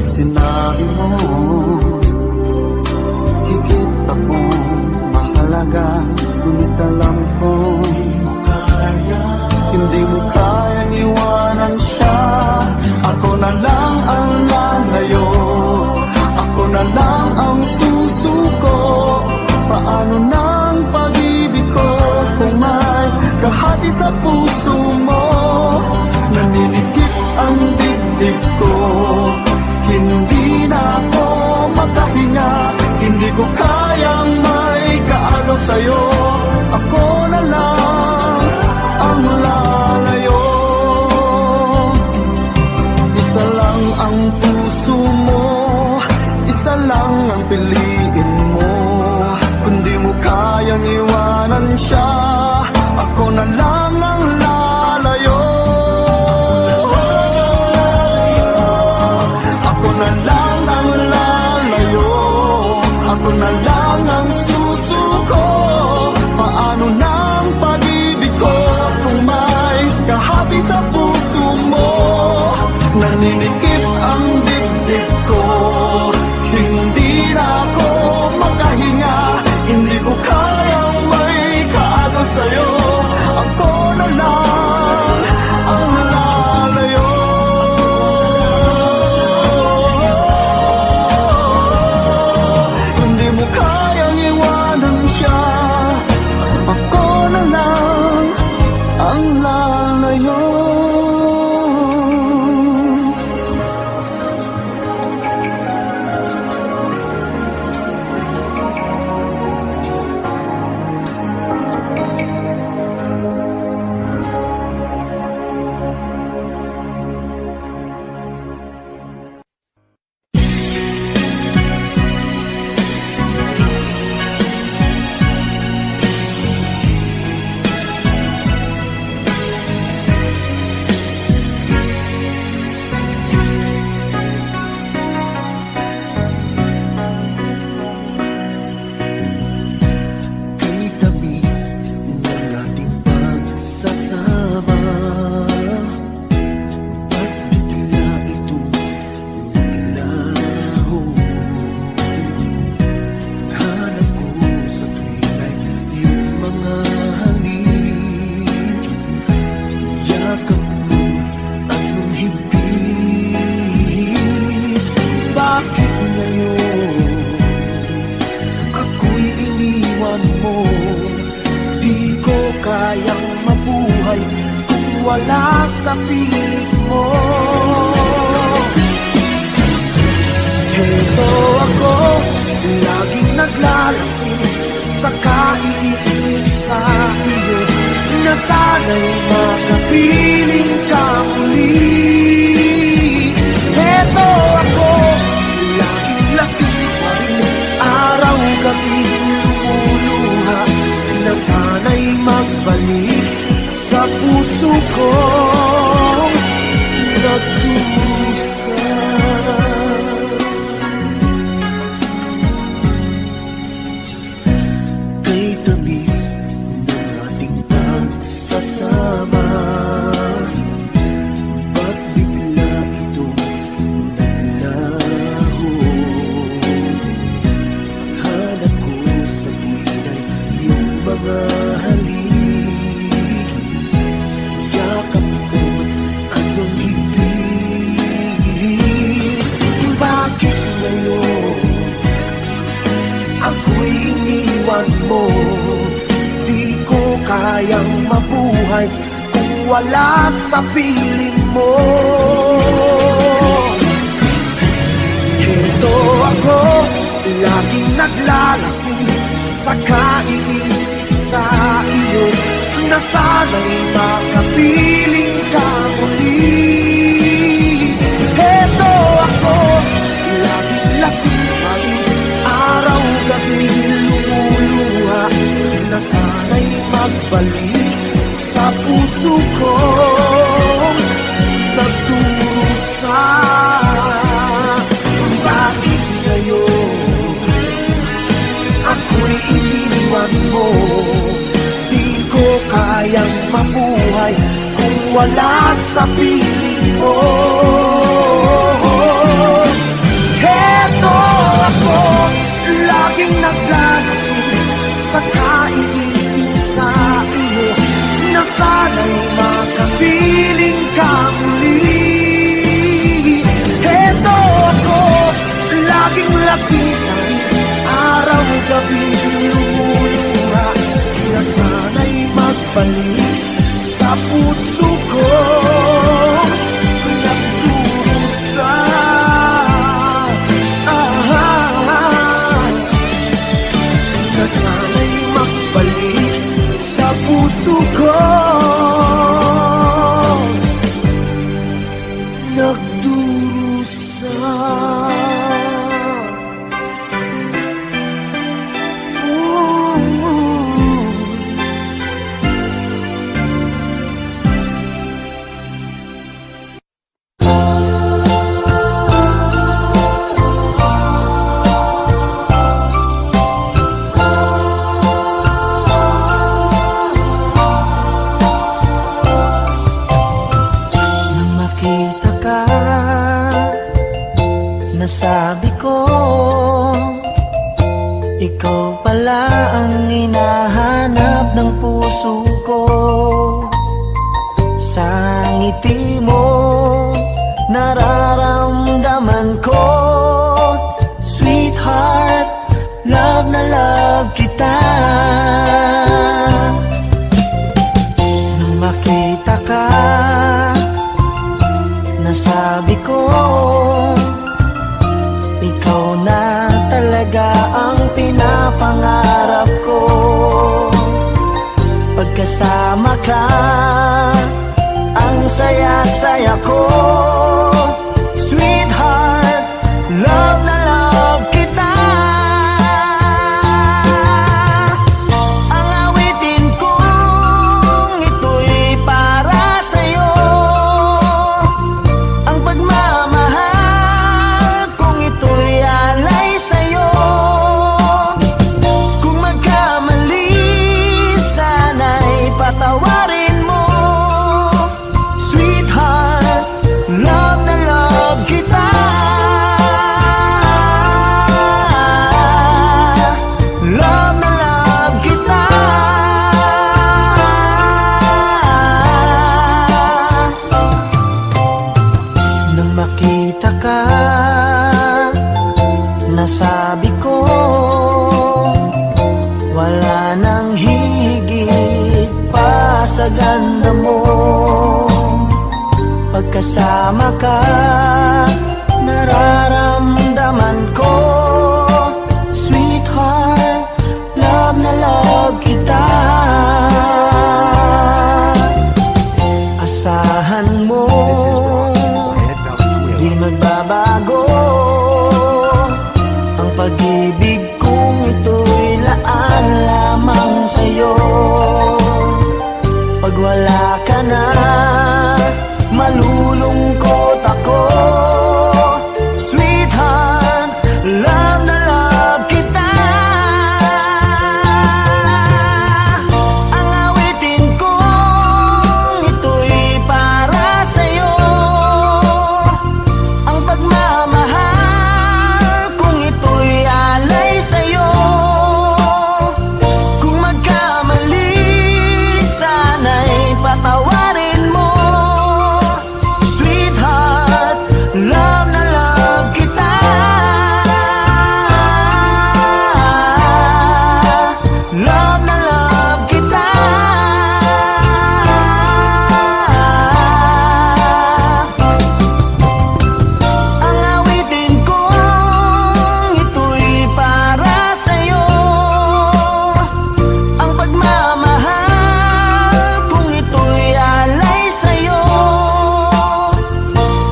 Sinabi mo higit akong mahalaga, ngunit alam ko hindi mo kayang iwanan siya. Ako na lang ang lalayo, ako na lang ang susuko. Paano nang pag-ibig ko kung may kahati sa puso mo? Naninikip ang dibdib ko, hindi na ako makahinga. Hindi ko kayang may kaagaw sa'yo. Ako na lang ang lalayo. Isa lang ang puso mo, isa lang ang piliin mo. Kung di mo kayang iwanan siya, ako na lang ang lalayo. Ako na lang ang lalayo, ako na lang ang susuko. Paano nang pag-ibig ko kung may kahati sa puso mo? Naninikip ang dibdib ko, hindi na ako makahinga. Hindi ko kayang may kaagaw sa'yo. Ako wala sa piling mo. Heto ako, laging naglalasing sa kaiisip sa iyo, na sana'y makapiling ka muli. Heto ako, laging lasing pa rin, araw-gabi lumuluha, na sana'y magbalik sa puso kong nagdusa. Kay tamis ng ating pagsasama, ba't bigla ito naglaho? Hanap ko sa tuwinay yung mga halik, yakap mo anong higit. Bakit ngayon ako'y iniwan mo? Di ko kayang mabuhay kung wala sa piling mo. Heto ako, laging naglalasing sa kaiisip sa iyo, na sana'y makapiling ka muli. Heto ako, laging lasing pa rin, araw-gabi lumuluha, na sana'y magbalik sa puso kong nagdurusa. Bakit ngayon ako'y iniwan mo? Di ko kayang mabuhay kung wala sa piling mo. Heto ako, laging naglalasing sa kaiisip sa iyo, na sana'y makapiling ka muli. Heto ako, laging lasing pa rin, araw-gabi lumuluha, na sana'y magbalik sa puso ko nagdurusa. Na sana'y magbalik sa puso ko nagdurusa. Nasabi ko, ikaw pala ang hinahanap ng puso ko. Sa ngiti mo, nararamdaman ko, sweetheart, love na love kita. Nung makita ka, nasabi ko, ikaw na talaga ang pinapangarap ko. Pagkasama ka, ang saya-saya ko. Sweetheart, love na love kita. Ang awitin kong ito'y para sa'yo, ang pagmamahal kong ito'y alay sa'yo. Kung magkamali, sana'y patawarin mo. Sweetheart, love na love kita. Love na love kita. Nang makita ka, nasabi ko, wala nang higit pa sa ganda mo. magbago. Ang pag-ibig kong ito'y laan lamang sa'yo. Pag wala ka na, malulungkot ako. Sweetheart, love na love kita. Ang awitin kong ito'y para sa'yo. Ang pagmamahal kong ito'y alay sa'yo. Kung magkamali, sana'y patawarin mo. Sweetheart, love na love kita. Love na love kita. Ang awitin kong ito'y para sa'yo. Ang pagmamahal kong ito'y alay sa'yo.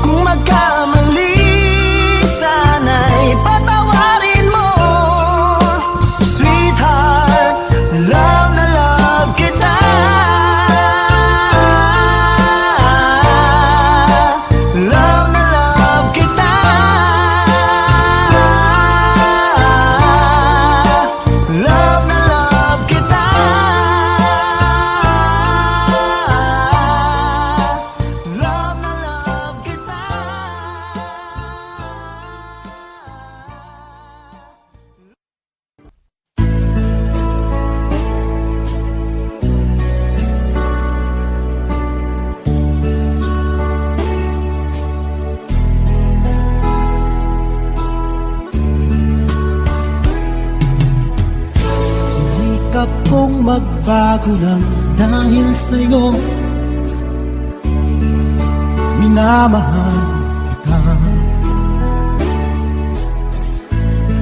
Kung magkamali, sana'y patawarin mo. Sweetheart, love na love kita. Love na love kita. Love na love kita. Love na love kita. Sumikap kong magbago lang dahil sa'yo. Minamahal kita.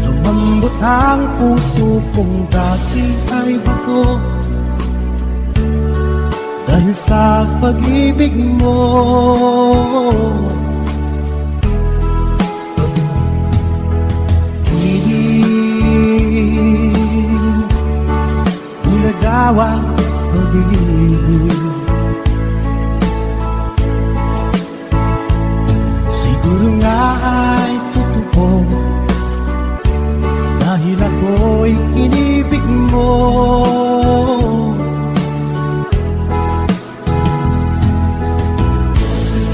Lumambot ang puso kong dati ay bago dahil sa pag-ibig mo. Nagawa pag-ibig. Siguro nga ay totoo dahil ako'y inibig mo.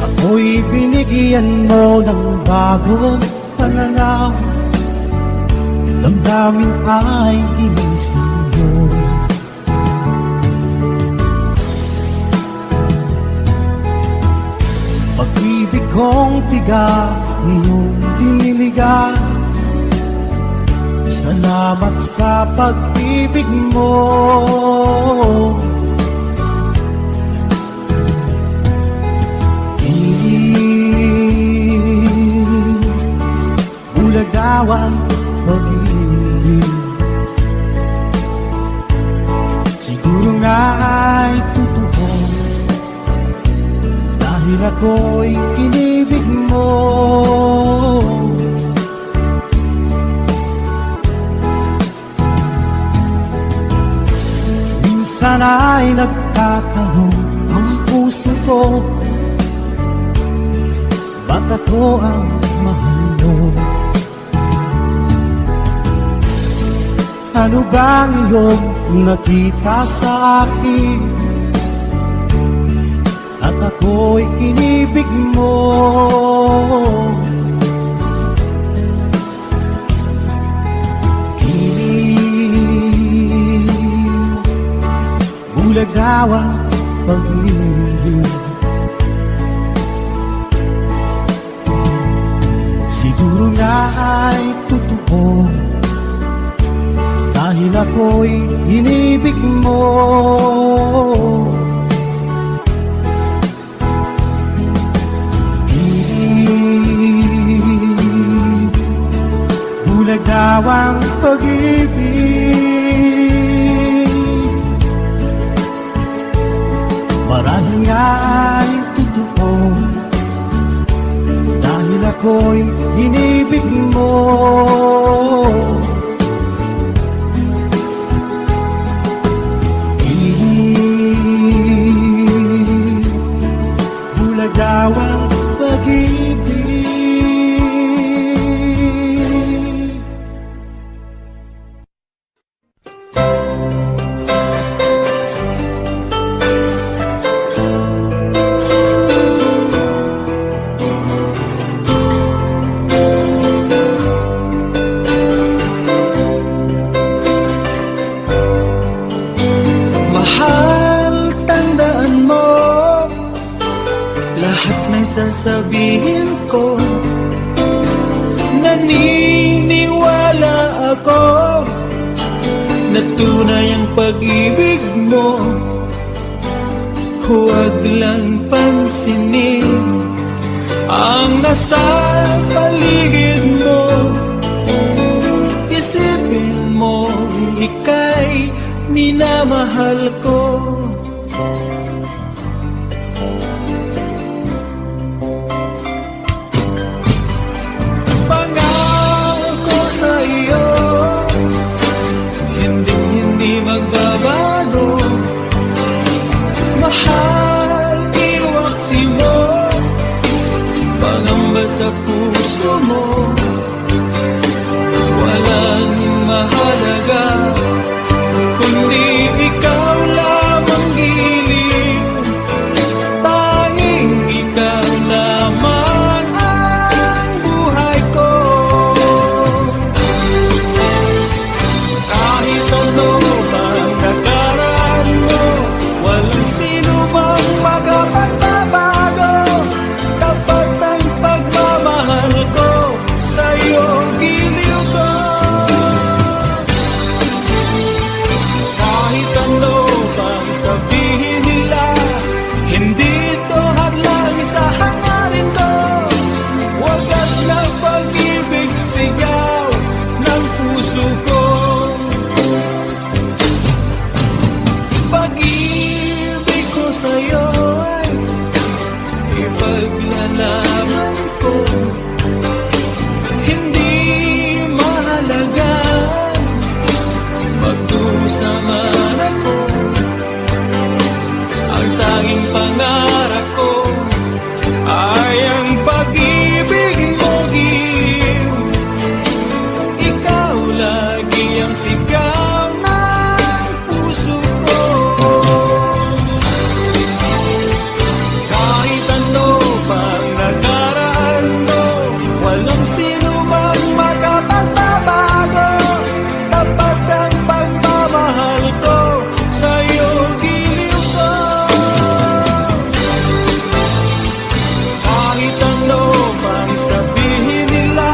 Ako'y binigyan mo ng bagong pananaw. Damdamin ay inisin mo. Pag-ibig kong tiga, iyong diniligan. Salamat sa pag-ibig mo. Bulagawan pag-ibig. Siguro nga ay totoo dahil ako'y inibig mo. Minsan ay nagtatanong ang puso ko, ba't ako ang mahal mo? Ano bang iyong nakita sa akin at ako'y inibig mo? Bulagawan pag-ibig. Siguro nga ay totoo dahil ako'y inibig mo. Bulagawang pag-ibig. Marahil nga ay totoo dahil ako'y inibig mo. Buladaw ang pag-ibig. Mahal, tandaan mo lahat ng sasabihin ko. Naniniwala ako na tunay ang pag-ibig mo. Huwag lang pansinin ang nasa paligid mo. Isipin mo, ika'y minamahal ko. Pangako sa iyo, hindi magbabago. Mahal, iwaksi mo, pangamba sa puso mo. Walang mahalaga kundi ikaw lamang giling. Tanging ikaw lamang ang buhay ko. Kahit ano bang nakaraan mo, walang sino bang makapagbabago. Tapat ang pagmamahal ko sa'yo, giliw ko. Kahit ano bang sabihin nila, hindi ito hadlang sa hangarin ko. Wagas ng pag-ibig, sigaw ng puso ko. Pag-ibig ko sa'yo ay ipaglalaman ko. Hindi mahalaga magdusa man ako. Ang tanging pangarap ko ay ang pag-ibig mo, Gil. Ikaw lagi ang sigaw ng puso ko. Kahit ano pang nakaraan mo, walang sino mang makapagbabago. Tapat ang pagmamahal ko sa'yo, giliw ko. Kahit ano pang sabihin nila,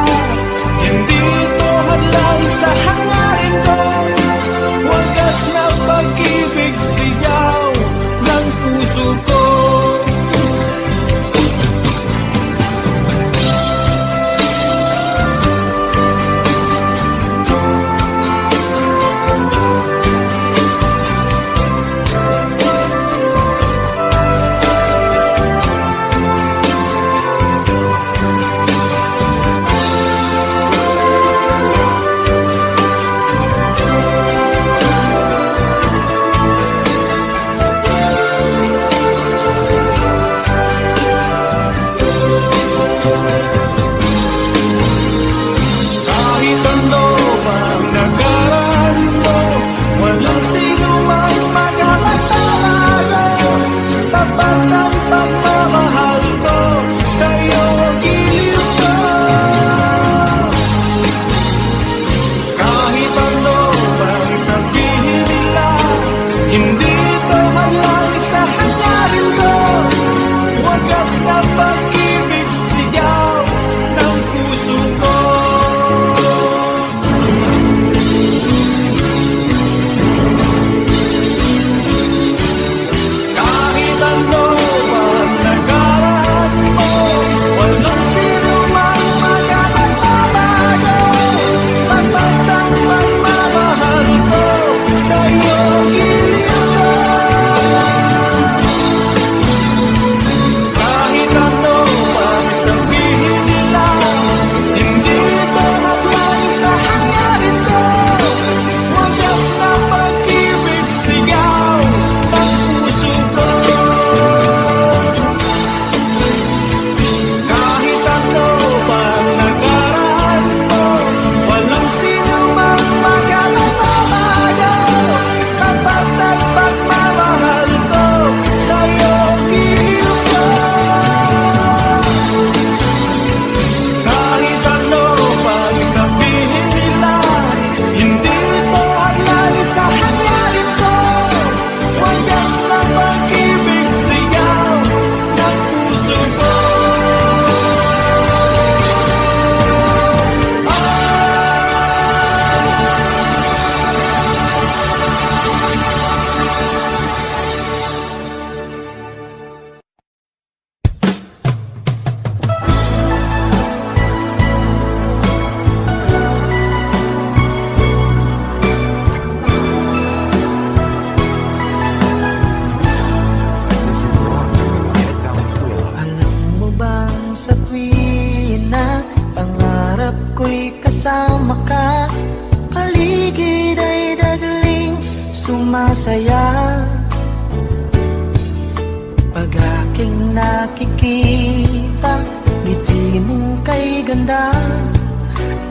hindi ito hadlang sa hangarin ko. Wagas na pag-ibig, sigaw ng puso ko. sumasaya pag aking nakikita ngiti mo kay ganda.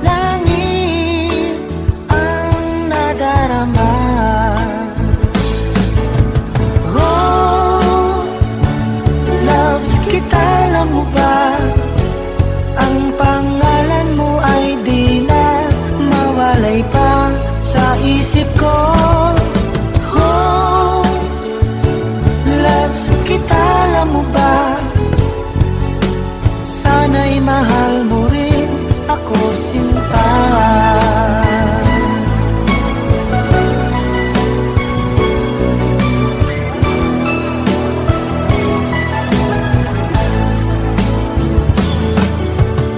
Langit ang nadarama. Oh, loves kita, alam mo ba? Ang pangalan mo ay di na mawalay pa sa isip ko. Oh, loves kita, alam mo ba? Sana'y mahal mo rin ako, sinta.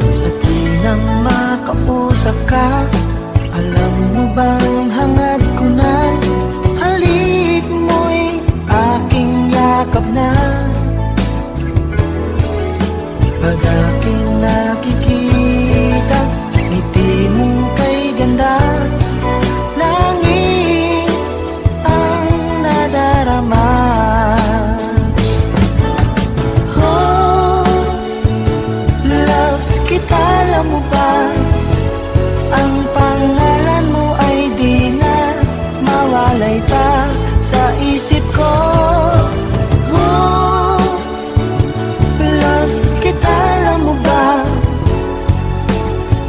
Sa tinang makausap ka, alam mo bang hangad ko na halik mo'y aking yakap na. Pag aking nakikita ngiti mo kay ganda, langit ang nadarama. Oh, loves kita, alam mo ba? Ang pangalan mo ay di na mawalay pa sa isip ko. Oh, loves kita, alam mo ba?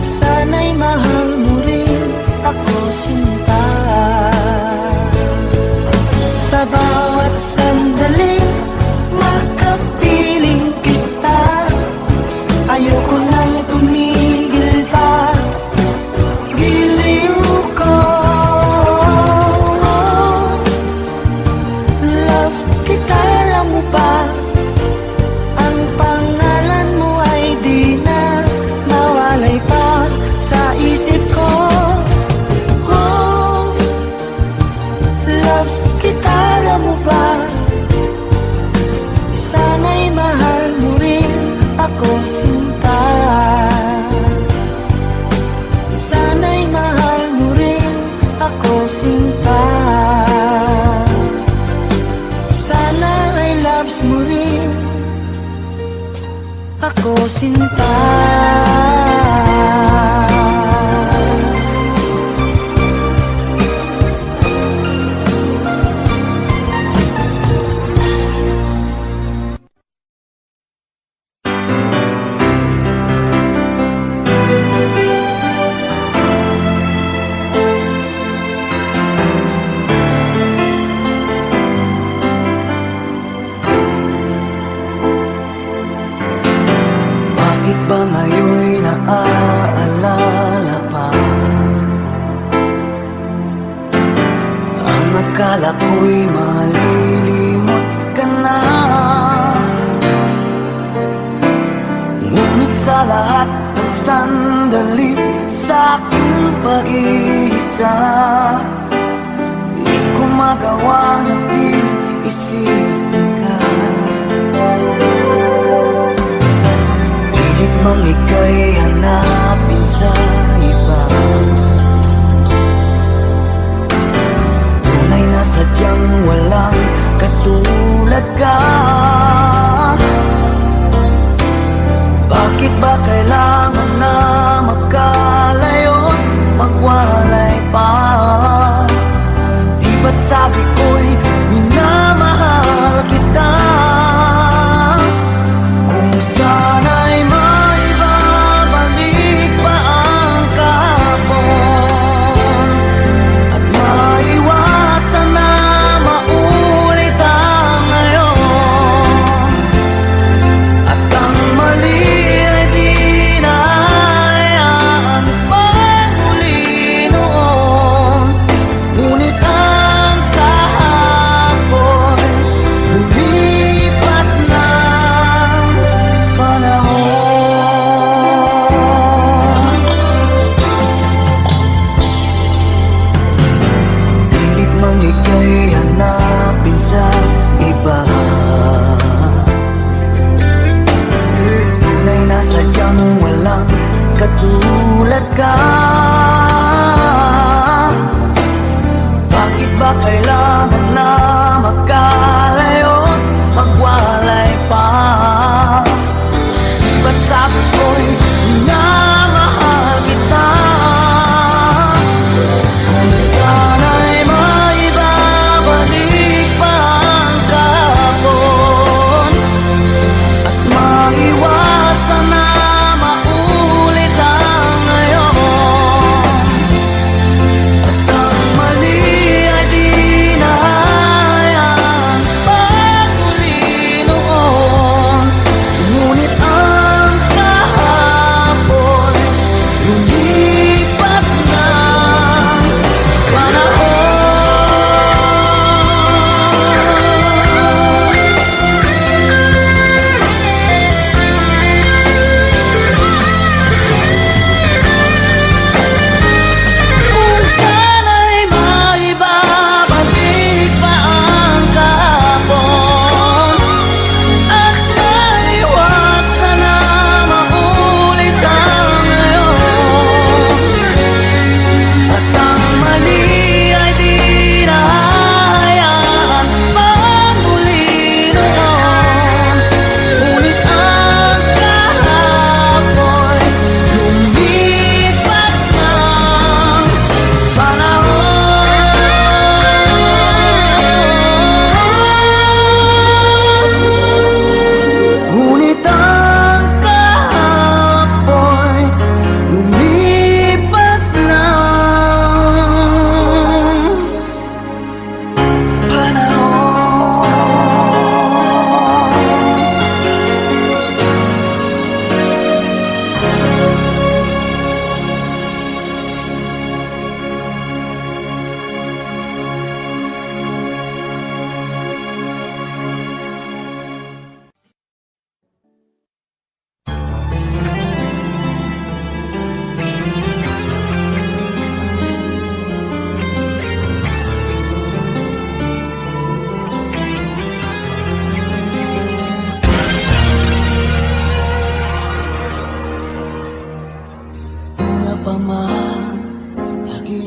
Sana'y mahal mo rin ako, sinta. Sa bawat sandali makapiling kita, ayoko nang tumigil pa. Giliw ko. Loves kita, alam mo ba? Ang pangalan mo ay di na mawalay pa sa isip ko. Oh, loves kita, alam mo ba? Sana'y mahal mo rin ako, sinta. Sana'y mahal mo rin ako, sinta. Sana ay loves mo rin ako, sinta. Bakit ba ngayon'y naaalala pa? Ang akala ko'y malilimot ka na. Ngunit sa lahat ng sandali sa aking pag-iisa, di ko magawa na di isipin ka. Pilit mang ika'y hanapin sa iba, tunay na sadyang walang katulad ka. Bakit ba kailangan na magkalayo't magwalay pa? Di ba't sabi ko'y minamahal kita? Kung sana'y maibabalik pa ang kahapon at maiwasan na maulit ang ngayon, at ang mali ay di na hayaan pang muli noon. Ngunit ang kahapon lumipat ng panahon. Pilit mang ika'y hanapin sa iba, tunay na sadyang walang katulad ka. Bakit ba kailangan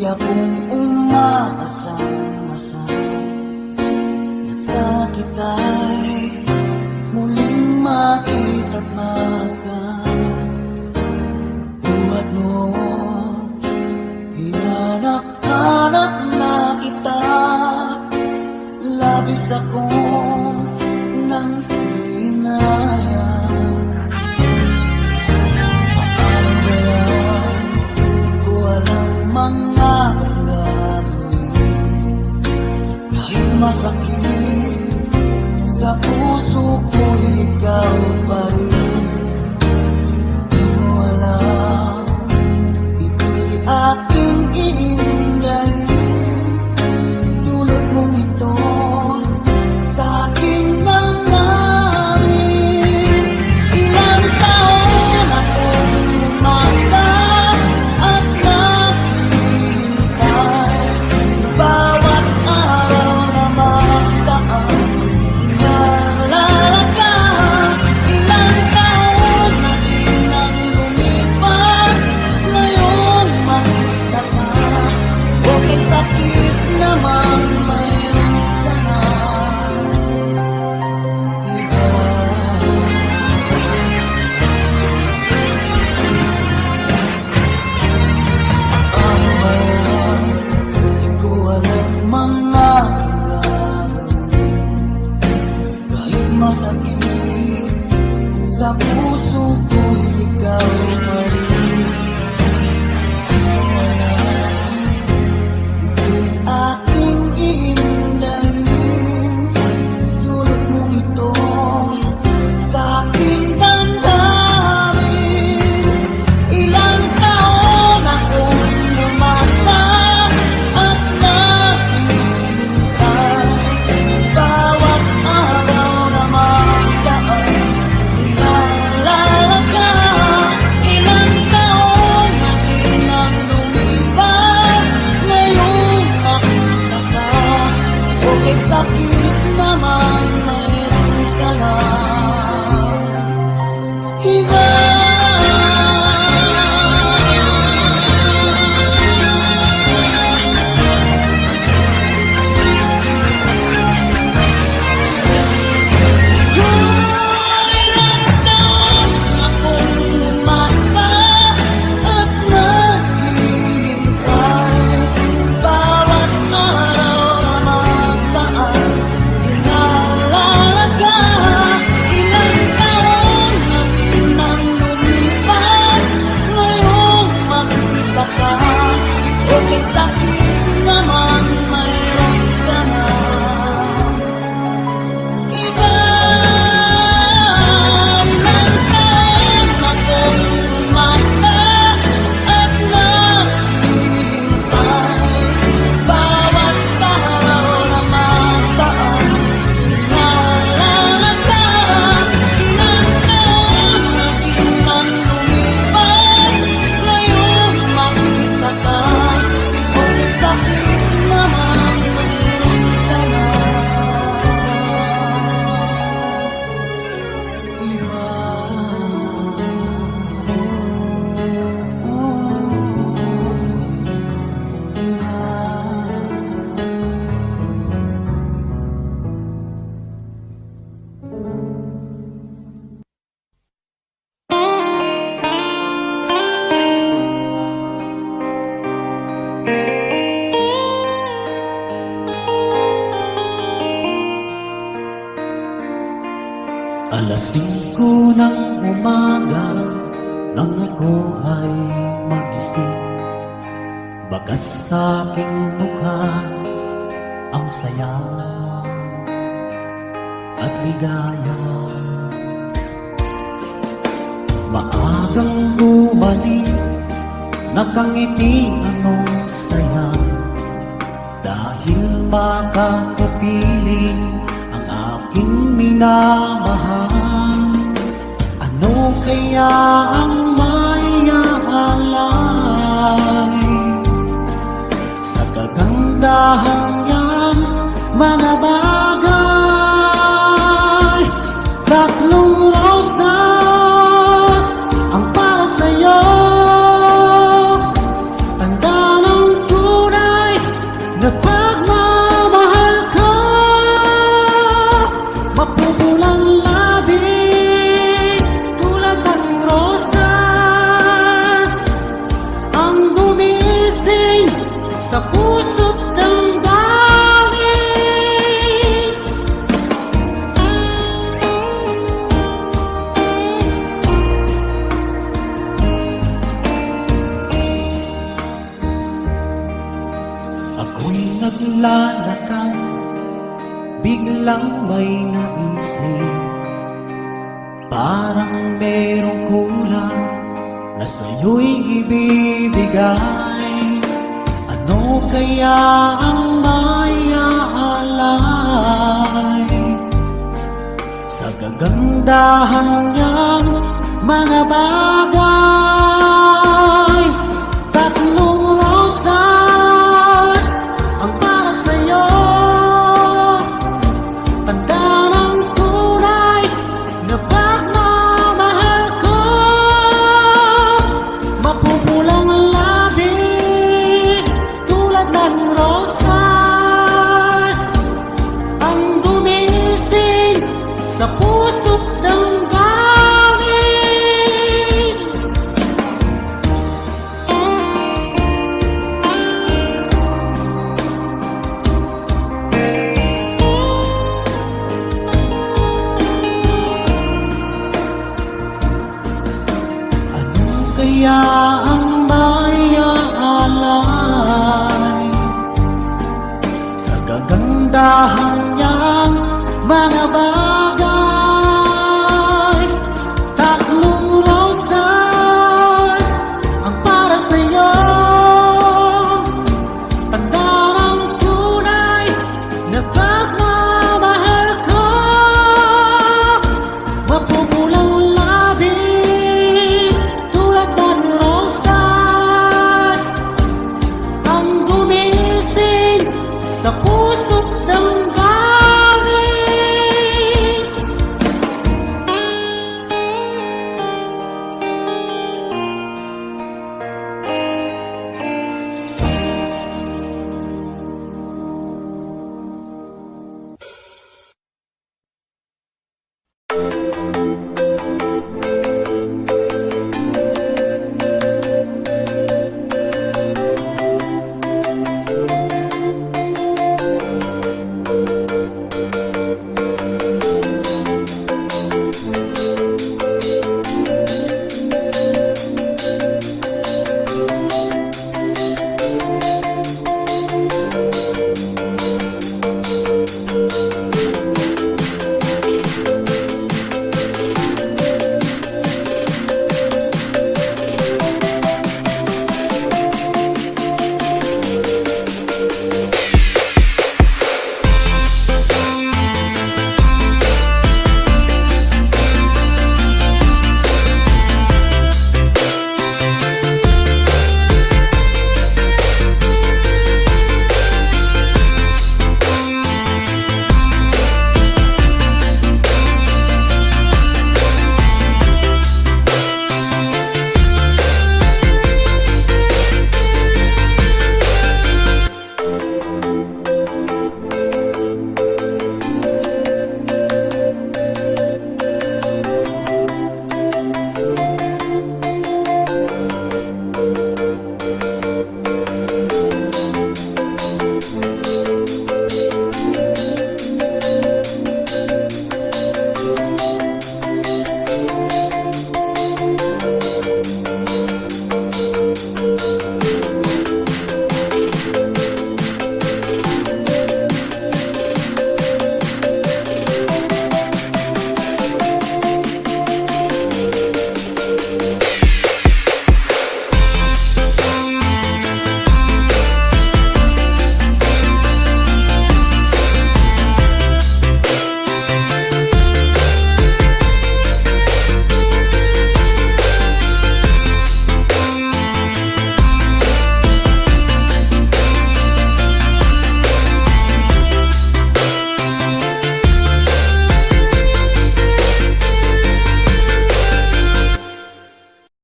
akong umaasang-asang na sana kita'y muling makita't buhat noon, hinanak-hanap na kita, labis akong nang hinayang. Paano na lang ko alam mga gagawin, kahit masakit sa puso ko, ikaw pa rin. Di mo alam, ito'y aking iingayin. Tulad mong ito sa aking damdamin. Ilang taon akong umasa at naghihintay. Bawat araw na magdaan, inaalala ka. Ilang taon na din ang lumipas, ngayon makita ka. Okay, sakit naman, mayroon ka na iba. Ano ba yan? Di ko alam mga gagawin, kahit masakit sa puso ko, ikaw pa rin. Di mo alam, ito'y aking iingayin. Tulad mong ito sa aking damdamin. Ilang taon akong umasa at naghihintay. Bawat araw na magdaan, inaalala ka. Ilang taon na din ang lumipas, ngayon makita ka. Okay, sakit naman, mayroon ka na iba. Ilang taon akong umasa at naghihintay. Bawat araw na magdaan, inaalala ka. Ilang taon na din ang lumipas, ngayon makita ka. Okay, sakit naman, mayroon ka na iba. Ilang taon akong umasa at naghihintay. Bawat araw na magdaan, inaalala ka. Ilang taon na din ang lumipas, ngayon makita ka. Okay, sakit naman, mayroon ka na iba. Alas 5 ng umaga nang ako ay magising, bakas sa aking mukha ang saya at ligaya. Maagang umalis, nakangiti ang saya, dahil makakapiling ang aking minamahal. Ano kaya ang maiaalay sa kagandahan niyang mga bagay? Tatlong rosas ang para sa'yo, tanda ng tunay naglalakad, biglang may naisip, parang merong kulang na sa'yo'y ibibigay. Ano kaya ang may aalay sa kagandahan niyang mga bagay?